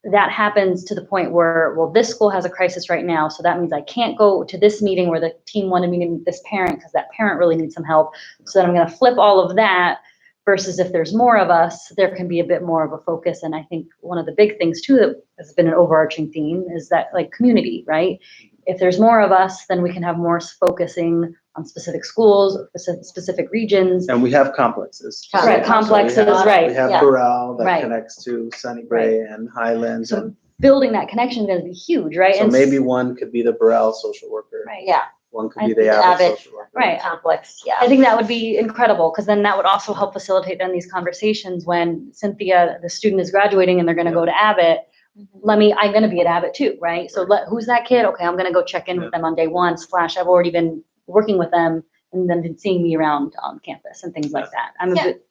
That happens to the point where, well, this school has a crisis right now, so that means I can't go to this meeting where the team wanted me to meet this parent because that parent really needs some help. So then I'm going to flip all of that versus if there's more of us, there can be a bit more of a focus. And I think one of the big things too that has been an overarching theme is that like community, right? If there's more of us, then we can have more focusing on specific schools, specific regions. And we have complexes. Right, complexes, So we have, right. We have Yeah. Burrell that Right. connects to Sunny Gray and Highlands. So And building that connection is going to be huge, right? so And maybe one could be the Burrell social worker. Right. Yeah, One could I be the think Abbott Abbott. social worker. Right. complex, I yeah. think that would be incredible because then that would also help facilitate then these conversations when Cynthia, the student, is graduating and they're going to go to Abbott. I'm going to be at Abbott too, right? So who's that kid? Okay, I'm going to go check in with them on day 1 / I've already been working with them and then been seeing me around on campus and things like that.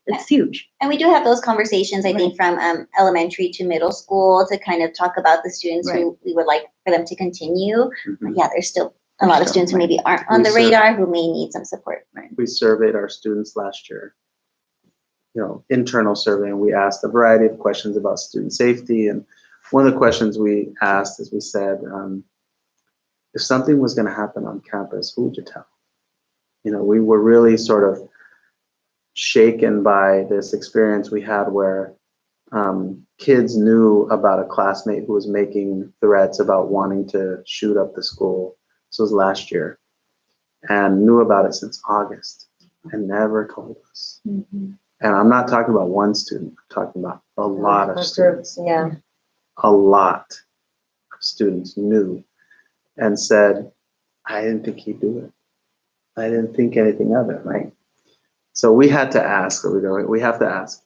It's huge. And we do have those conversations, I think, from elementary to middle school to kind of talk about the students who we would like for them to continue. But yeah, there's still a lot of students who maybe aren't on the radar who may need some support. We surveyed our students last year, internal survey, and we asked a variety of questions about student safety. And one of the questions we asked is we said, if something was going to happen on campus, who would you tell? We were really sort of shaken by this experience we had where kids knew about a classmate who was making threats about wanting to shoot up the school. This was last year, and knew about it since August and never told us. And I'm not talking about one student, I'm talking about a lot of students. Yeah. A lot of students knew and said, I didn't think he'd do it. I didn't think anything of it, right? So we had to ask, we have to ask,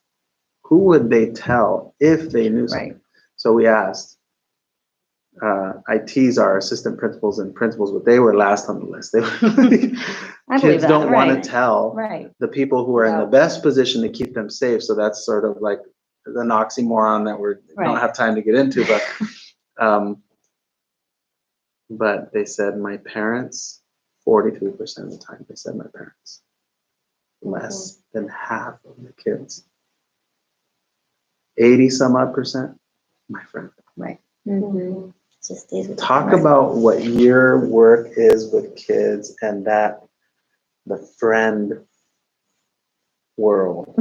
who would they tell if they knew something? Right. So we asked, I tease our assistant principals and principals, but they were last on the list. They were, kids don't want to tell the people who are in the best position to keep them safe. So that's sort of like an oxymoron that we don't have time to get into, but they said my parents, 43% of the time they said my parents. Less than half of the kids. 80 some odd %, my friend. Right. Just stays with Talk about what your work is with kids and that the friend world,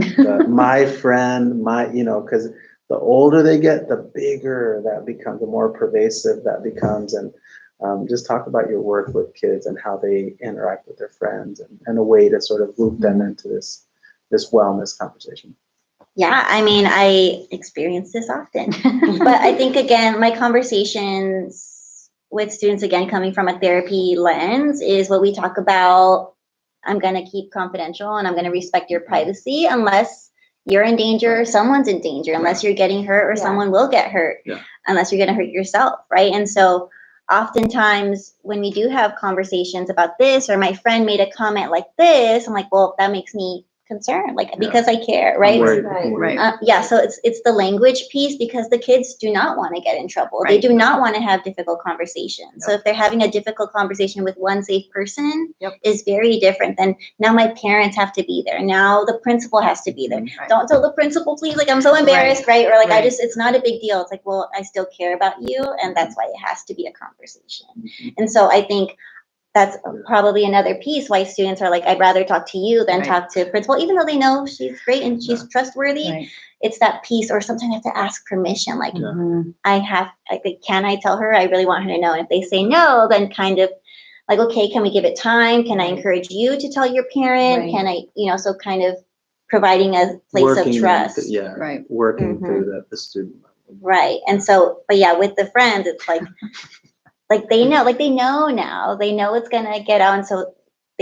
my friend, because the older they get, the bigger that becomes, the more pervasive that becomes. And just talk about your work with kids and how they interact with their friends and a way to sort of loop them into this wellness conversation. Yeah, I mean, I experience this often, but I think, again, my conversations with students, again, coming from a therapy lens, is what we talk about. I'm going to keep confidential and I'm going to respect your privacy unless you're in danger or someone's in danger, unless you're getting hurt or someone will get hurt, unless you're going to hurt yourself, right? And so oftentimes when we do have conversations about this, or my friend made a comment like this, I'm like, well, that makes me concerned, because I care, right? So it's the language piece, because the kids do not want to get in trouble. They do not want to have difficult conversations. So if they're having a difficult conversation with one safe person, is very different than now my parents have to be there. Now the principal has to be there. Don't tell the principal, please. I'm so embarrassed, right? Or it's not a big deal. It's like, well, I still care about you, and that's why it has to be a conversation. And so I think that's probably another piece why students are like, I'd rather talk to you than talk to principal, even though they know she's great and she's trustworthy. It's that piece, or sometimes I have to ask permission. Can I tell her? I really want her to know. And if they say no, then kind of like, okay, can we give it time? Can I encourage you to tell your parent? Can I, so kind of providing a place of trust. Working through the student level. Right. And so, but yeah, with the friends, it's like, they know now. They know it's gonna get out, and so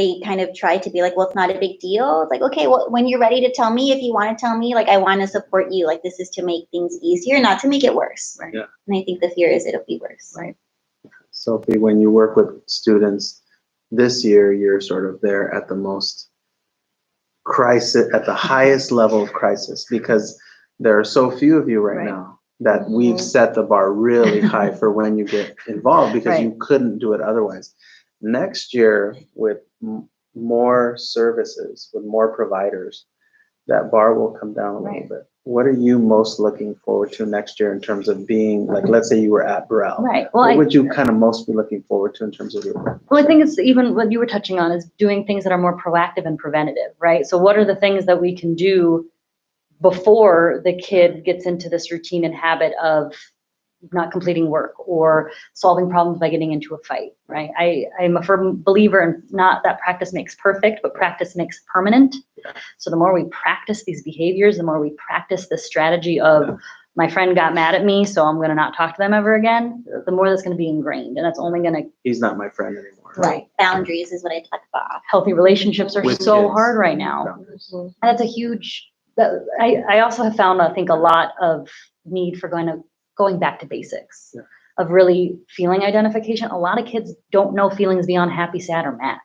they kind of try to be like, well, it's not a big deal. It's like, okay, well, when you're ready to tell me, if you want to tell me, like, I want to support you. Like, this is to make things easier, not to make it worse. Right. Yeah. And I think the fear is it'll be worse. Right. Sophie, when you work with students this year, you're sort of there at the most crisis, at the highest level of crisis, because there are so few of you right now that we've set the bar really high for when you get involved, because you couldn't do it otherwise. Next year, with more services, with more providers, that bar will come down a little bit. What are you most looking forward to next year in terms of being, like, let's say you were at Burrell. Right. Well, what would you kind of most be looking forward to in terms of your work? Well, I think it's even what you were touching on is doing things that are more proactive and preventative, right? So what are the things that we can do before the kid gets into this routine and habit of not completing work or solving problems by getting into a fight, right? I'm a firm believer in not that practice makes perfect, but practice makes permanent. So the more we practice these behaviors, the more we practice this strategy of my friend got mad at me, so I'm going to not talk to them ever again, the more that's going to be ingrained. And that's only going to... He's not my friend anymore. Right. Boundaries is what I talk about. Healthy relationships are With so kids. hard right now. Boundaries. And that's a huge... I also have found, I think, a lot of need for going back to basics of really feeling identification. A lot of kids don't know feelings beyond happy, sad, or mad.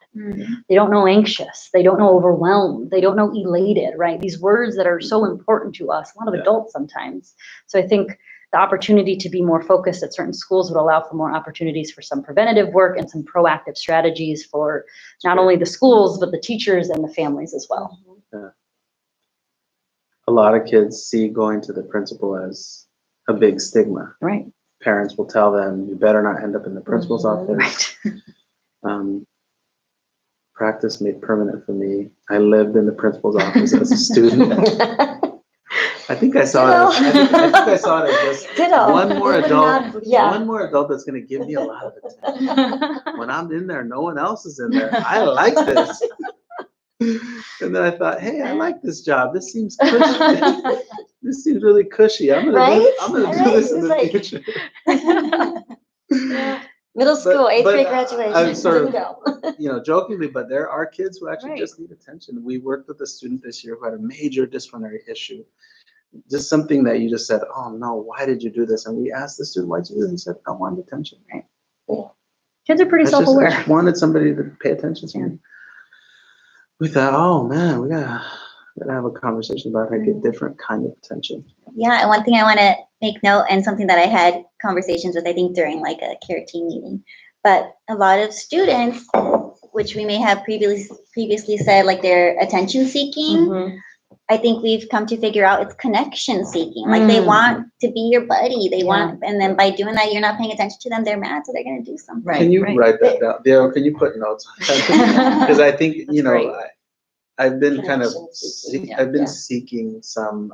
They don't know anxious. They don't know overwhelmed. They don't know elated, right? These words that are so important to us, a lot of adults sometimes. So I think the opportunity to be more focused at certain schools would allow for more opportunities for some preventative work and some proactive strategies for not only the schools, but the teachers and the families as well. A lot of kids see going to the principal as a big stigma. Right. Parents will tell them, you better not end up in the principal's office. Right. Practice made permanent for me. I lived in the principal's office as a student. I think I saw it. I think I saw it as just one more adult. One more adult that's going to give me a lot of attention. When I'm in there, no one else is in there. I like this. And then I thought, hey, I like this job. This seems cushy. This seems really cushy. I'm gonna do this in the future. Middle school, eighth grade I'm graduation. sort of, Didn't go. Jokingly, but there are kids who actually Right. just need attention. We worked with a student this year who had a major disciplinary issue. Just something that you just said, oh no, why did you do this? And we asked the student, why did you do this? He said, I wanted attention. Right. Kids are pretty I self-aware. just wanted somebody to pay attention to me. We thought, oh man, we gotta have a conversation about how to get different kind of attention. Yeah, and one thing I want to make note, and something that I had conversations with, I think, during like a care team meeting, but a lot of students, which we may have previously said, like they're attention seeking, I think we've come to figure out it's connection seeking. Like they want to be your buddy. They want, and then by doing that, you're not paying attention to them. They're mad, so they're going to do something. Right. Can you write that down? Dale, can you put notes on that? Because I think, great. I've been kind of, Connection seeking. I've been seeking some,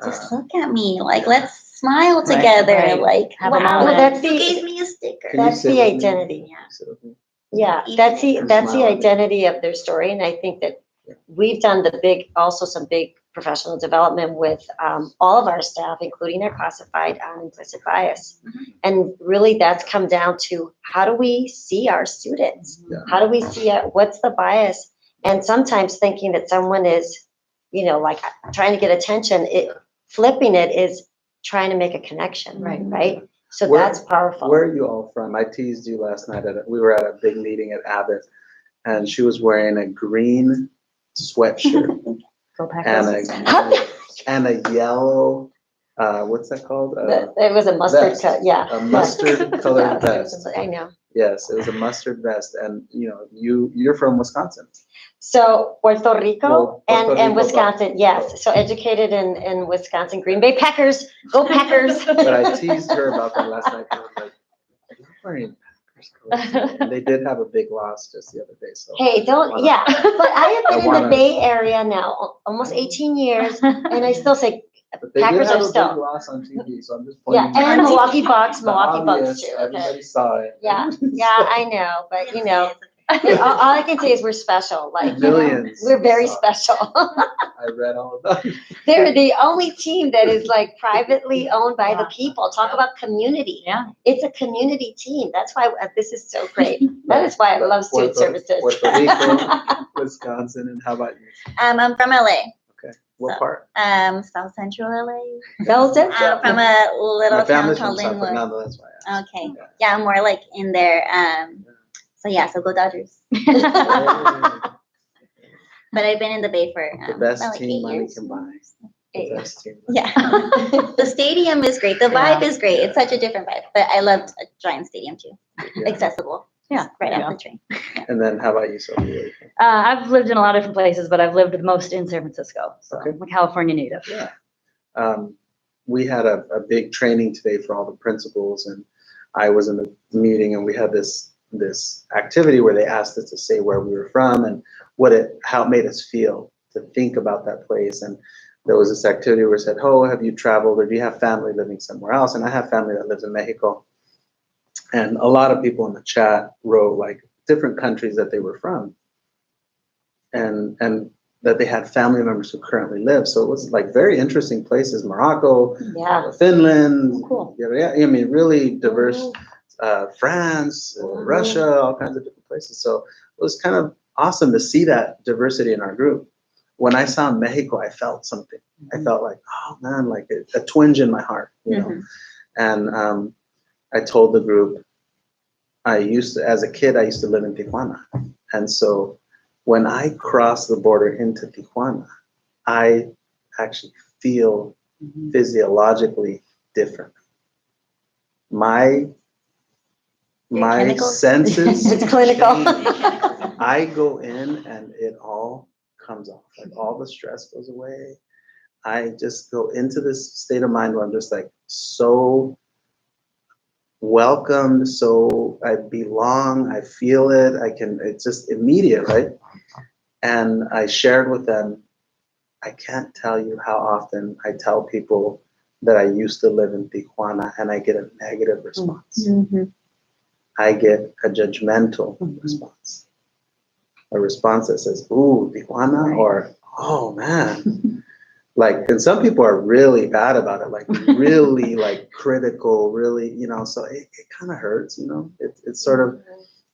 Just look at me. Like, let's smile together. right. Like, Have a wow, moment. That's you the- gave me a sticker. Can you That's sit the with me? identity. Sit with me. Yeah, Even that's if the smile at me. identity of their story, and I think that we've done some big professional development with all of our staff, including our classified on implicit bias, and really that's come down to how do we see our students? Yeah. How do we see what's the bias? And sometimes thinking that someone is, like trying to get attention, flipping it is trying to make a connection, right? So that's powerful. Where are you all from? I teased you last night. We were at a big meeting at Abbott, and she was wearing a green sweatshirt Go Packers. and a yellow, what's that called? It was a mustard vest. cut, yeah. A mustard colored Yeah, vest. I know. Yes, it was a mustard vest, and you're from Wisconsin. So Puerto Rico Well, Puerto and Rico, Wisconsin, yes. So educated in Wisconsin, Green Bay Packers, go Packers. But I teased her about that last night. And I was like, you're wearing Packers colors. And they did have a big loss just the other day. So Hey, don't, yeah. But I have been in the wanna- Bay Area now, almost 18 years, and I still say, but they Packers did have are a big still. loss on TV. So I'm just Yeah, pointing and out Milwaukee Bucks the too. obvious, Okay. everybody saw it. Yeah, I know, but All I can say is we're special, like, you know, Millions. we're very saw it. special. I read all about it. They're the only team that is like privately owned by the people. Talk about community. Yeah. It's a community team. That's why this is so great. That is why I love student services. Puerto Rico, Wisconsin, and how about you? I'm from LA, Okay, what part? South Central LA. Belgium? I'm from a little My town family's called from San Linwood. Fernando, that's why I asked. Okay. Yeah, I'm more like in there. So go Dodgers. But I've been in the Bay for The best about like team 8 money years. can buy. The best team. Yeah. The stadium is great. The vibe is great. It's such a different vibe. But I loved a Giant Stadium too. Yeah. Accessible. Yeah, Just right there you off go. the train. And then how about you, Sophie? I've lived in a lot of different places, but I've lived the most in San Francisco. So Okay. I'm a California native. Yeah. We had a big training today for all the principals, and I was in the meeting, and we had this activity where they asked us to say where we were from and how it made us feel to think about that place. And there was this activity where it said, "Oh, have you traveled, or do you have family living somewhere else?" And I have family that lives in Mexico, and a lot of people in the chat wrote like different countries that they were from, and that they had family members who currently live. So it was like very interesting places: Morocco, Yeah. Finland, Oh, cool. yeah, I mean, really diverse. France, Russia, all kinds of different places. So it was kind of awesome to see that diversity in our group. When I saw Mexico, I felt something. I felt like, oh man, like a twinge in my heart, you know. And I told the group, as a kid, I used to live in Tijuana. And so when I cross the border into Tijuana, I actually feel physiologically different. My chemicals? senses. It's clinical. change. I go in and it all comes off. Like all the stress goes away. I just go into this state of mind where I'm just like so welcomed, so I belong, I feel it, it's just immediate, right? And I shared with them, I can't tell you how often I tell people that I used to live in Tijuana and I get a negative response. I get a judgmental response. A response that says, ooh, Tijuana, or, oh man. Like, and some people are really bad about it, like really like critical, really, you know, so it kind of hurts, you know, it's sort of,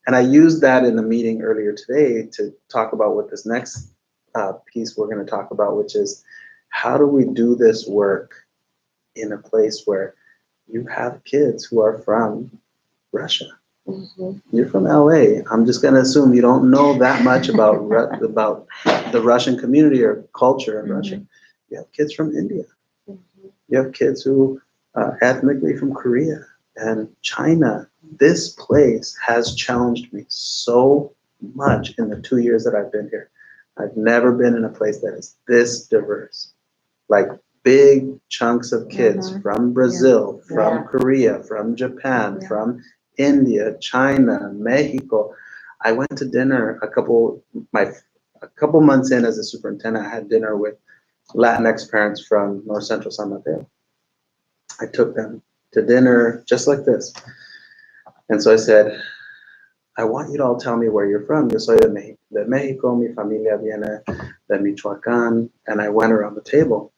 and I used that in the meeting earlier today to talk about what this next piece we're going to talk about, which is how do we do this work in a place where you have kids who are from Russia. You're from LA. I'm just going to assume you don't know that much about the Russian community or culture in Russia. You have kids from India. You have kids who ethnically from Korea and China. This place has challenged me so much in the 2 years that I've been here. I've never been in a place that is this diverse. Like big chunks of kids from Brazil, from Korea, from Japan, from India, China, Mexico. I went to dinner a couple months in as a superintendent. I had dinner with Latinx parents from North Central San Mateo. I took them to dinner just like this. And so I said, I want you to all tell me where you're from. Yo soy de Mexico, mi familia viene de Michoacán. And I went around the table.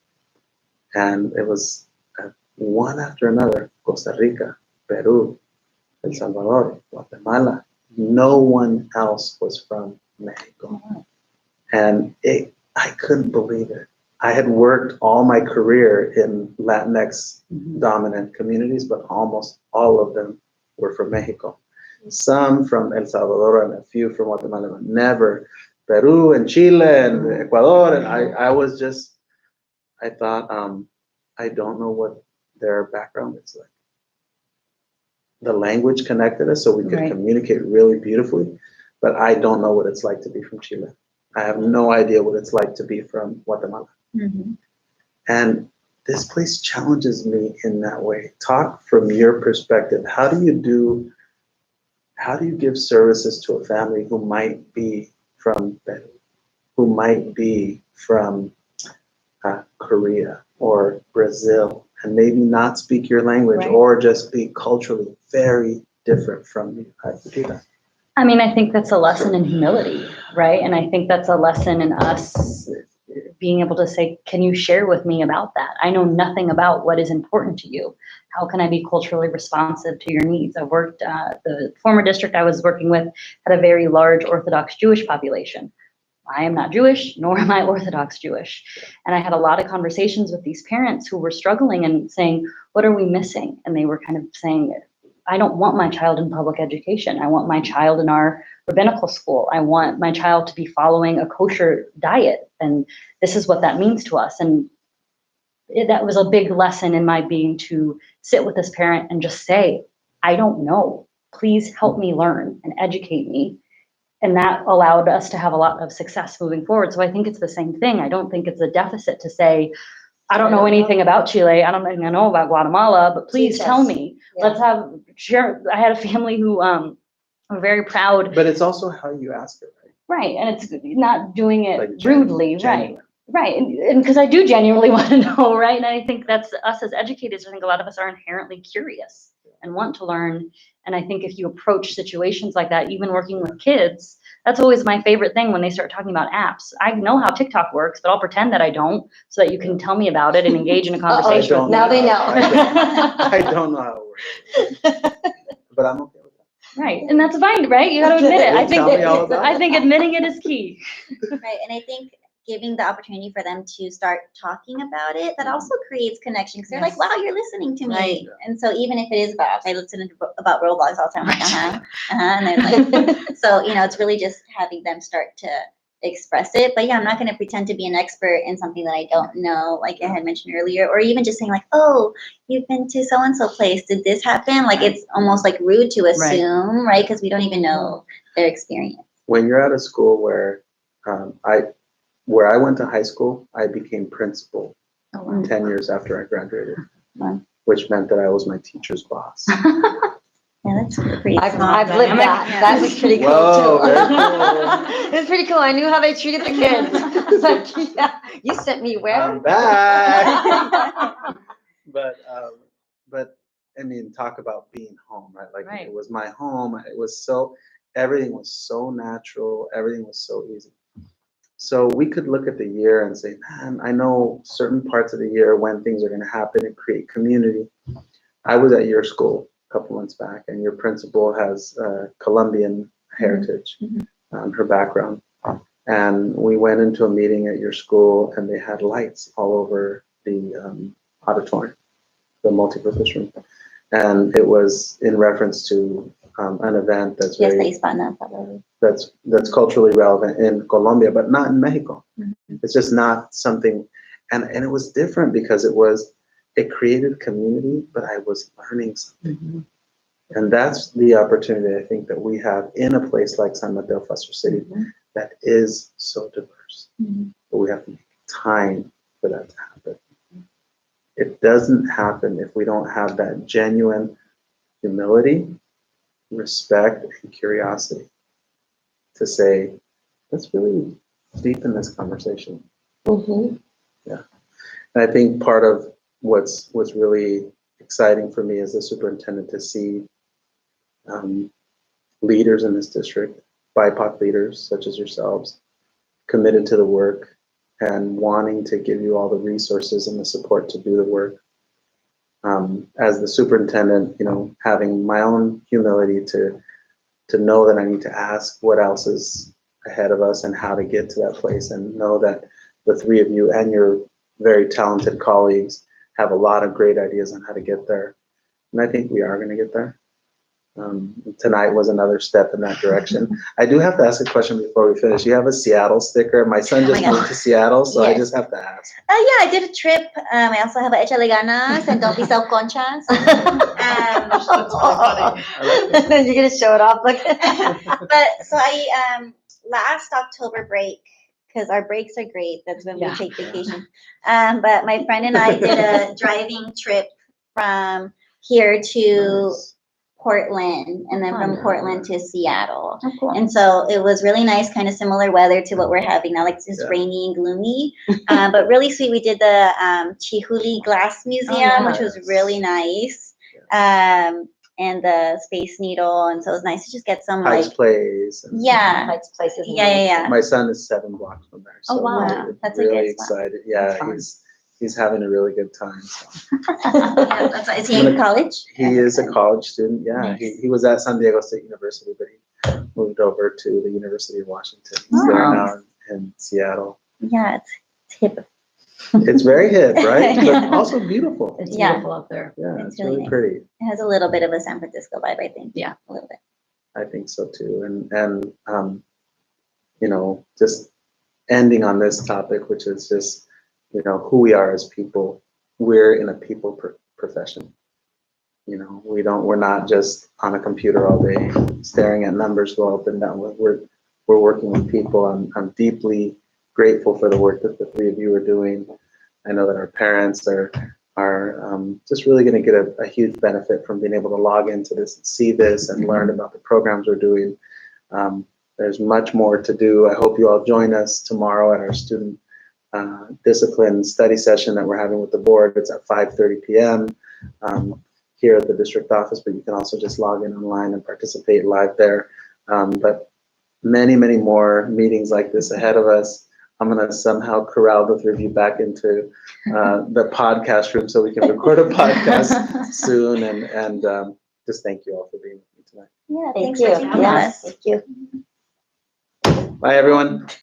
And it was one after another: Costa Rica, Peru, El Salvador, Guatemala. No one else was from Mexico. And I couldn't believe it. I had worked all my career in Latinx dominant communities, but almost all of them were from Mexico. Some from El Salvador and a few from Guatemala, but never Peru and Chile and Ecuador. And I thought, I don't know what their background is like. The language connected us so we could communicate really beautifully, but I don't know what it's like to be from Chile. I have no idea what it's like to be from Guatemala. And this place challenges me in that way. Talk from your perspective. How do you give services to a family who might be from Peru, who might be from Korea or Brazil, and maybe not speak your language or just be culturally very different from you? How do you do that? I mean, I think that's a lesson in humility, right? And I think that's a lesson in us being able to say, can you share with me about that? I know nothing about what is important to you. How can I be culturally responsive to your needs? I worked, the former district I was working with had a very large Orthodox Jewish population. I am not Jewish, nor am I Orthodox Jewish. And I had a lot of conversations with these parents who were struggling and saying, what are we missing? And they were kind of saying, I don't want my child in public education. I want my child in our rabbinical school. I want my child to be following a kosher diet. And this is what that means to us. And that was a big lesson in my being to sit with this parent and just say, I don't know. Please help me learn and educate me. And that allowed us to have a lot of success moving forward. So I think it's the same thing. I don't think it's a deficit to say, I don't know anything about Chile. I don't know about Guatemala, but please tell me. Yeah. Let's share. I had a family who were very proud. But it's also how you ask it, right? Right. And it's not doing it Like rudely. genuine. Right. And because I do genuinely want to know, right? And I think that's us as educators. I think a lot of us are inherently curious and want to learn. And I think if you approach situations like that, even working with kids, that's always my favorite thing when they start talking about apps. I know how TikTok works, but I'll pretend that I don't so that you can tell me about it and engage in a conversation. I don't Now they know. I don't know how it works. But I'm okay with that. Right. And that's fine, right? You got to admit it. Tell me all about I think admitting it is key. Right, and I think giving the opportunity for them to start talking about it, that also creates connection, because they're like, wow, you're listening to me. Right. And so even if it is about, I listen about Roblox all the time, like, and they're like, so, it's really just having them start to express it. But yeah, I'm not going to pretend to be an expert in something that I don't know, like I had mentioned earlier, or even just saying like, oh, you've been to so-and-so place, did this happen? Like, it's almost like rude to assume, right? Because we don't even know their experience. When you're at a school where where I went to high school, I became principal 10 years after I graduated, which meant that I was my teacher's boss. Yeah, that's pretty I've small. lived that. Yeah. That was pretty cool Whoa, too. very cool. It's pretty cool. I knew how they treated the kids. It's like, yeah, you sent me where? I'm back. But I mean, talk about being home, right? Like Right. it was my home. Everything was so natural. Everything was so easy. So we could look at the year and say, man, I know certain parts of the year when things are going to happen and create community. I was at your school a couple months back, and your principal has Colombian heritage, her background. And we went into a meeting at your school, and they had lights all over the auditorium, the multipurpose room. And it was in reference to an event that's that's culturally relevant in Colombia, but not in Mexico. It's just not something, and it was different because it created community, but I was learning something. And that's the opportunity I think that we have in a place like San Mateo-Foster City that is so diverse. But we have to make time for that to happen. It doesn't happen if we don't have that genuine humility, respect, and curiosity to say, let's really deepen this conversation. Yeah. And I think part of what's really exciting for me as a superintendent to see leaders in this district, BIPOC leaders such as yourselves, committed to the work and wanting to give you all the resources and the support to do the work. As the superintendent, having my own humility to know that I need to ask what else is ahead of us and how to get to that place, and know that the three of you and your very talented colleagues have a lot of great ideas on how to get there. And I think we are going to get there. Tonight was another step in that direction. I do have to ask a question before we finish. You have a Seattle sticker. My son just moved to Seattle, so I just have to ask. Yeah, I did a trip. I also have a Échale Ganas and Don't Be Self-Conscious. You're going to show it off. Look. But so I, last October break, because our breaks are great. That's when we take vacation. But my friend and I did a driving trip from here to Portland, and then from Portland to Seattle. Oh, cool. And so it was really nice, kind of similar weather to what we're having now, like it's just rainy and gloomy, but really sweet. We did the Chihuly Glass Museum, which was really nice. and the Space Needle, and so it's nice to just get some Heights like, Place. and- yeah, Heights Place is Yeah. My son is 7 blocks from there, Oh, so wow. we're That's a really good spot. excited. Yeah, That's fun. he's having a really good time. So. Yeah, that's is he in college? He is a college student. Yeah, Nice. he was at San Diego State University, but he moved over to the University of Washington. He's there Oh. now in Seattle. Yeah, it's hip. It's very hip, right? Yeah. But also beautiful. It's Yeah. beautiful up there. Yeah, It's it's really really nice. pretty. It has a little bit of a San Francisco vibe, I think. Yeah. A little bit. I think so too. And you know, just ending on this topic, which is just, you know, who we are as people. We're in a people profession. You know, we're not just on a computer all day staring at numbers go up and down. We're working with people. I'm deeply grateful for the work that the 3 of you are doing. I know that our parents are just really going to get a huge benefit from being able to log into this and see this and learn about the programs we're doing. There's much more to do. I hope you all join us tomorrow at our student discipline study session that we're having with the board. It's at 5:30 p.m. Here at the district office, but you can also just log in online and participate live there. But many, many more meetings like this ahead of us. I'm going to somehow corral the 3 of you back into the podcast room so we can record a podcast soon. And just thank you all for being with me tonight. Yeah, Thank thanks you. for taking Yes, us. thank you. Bye, everyone.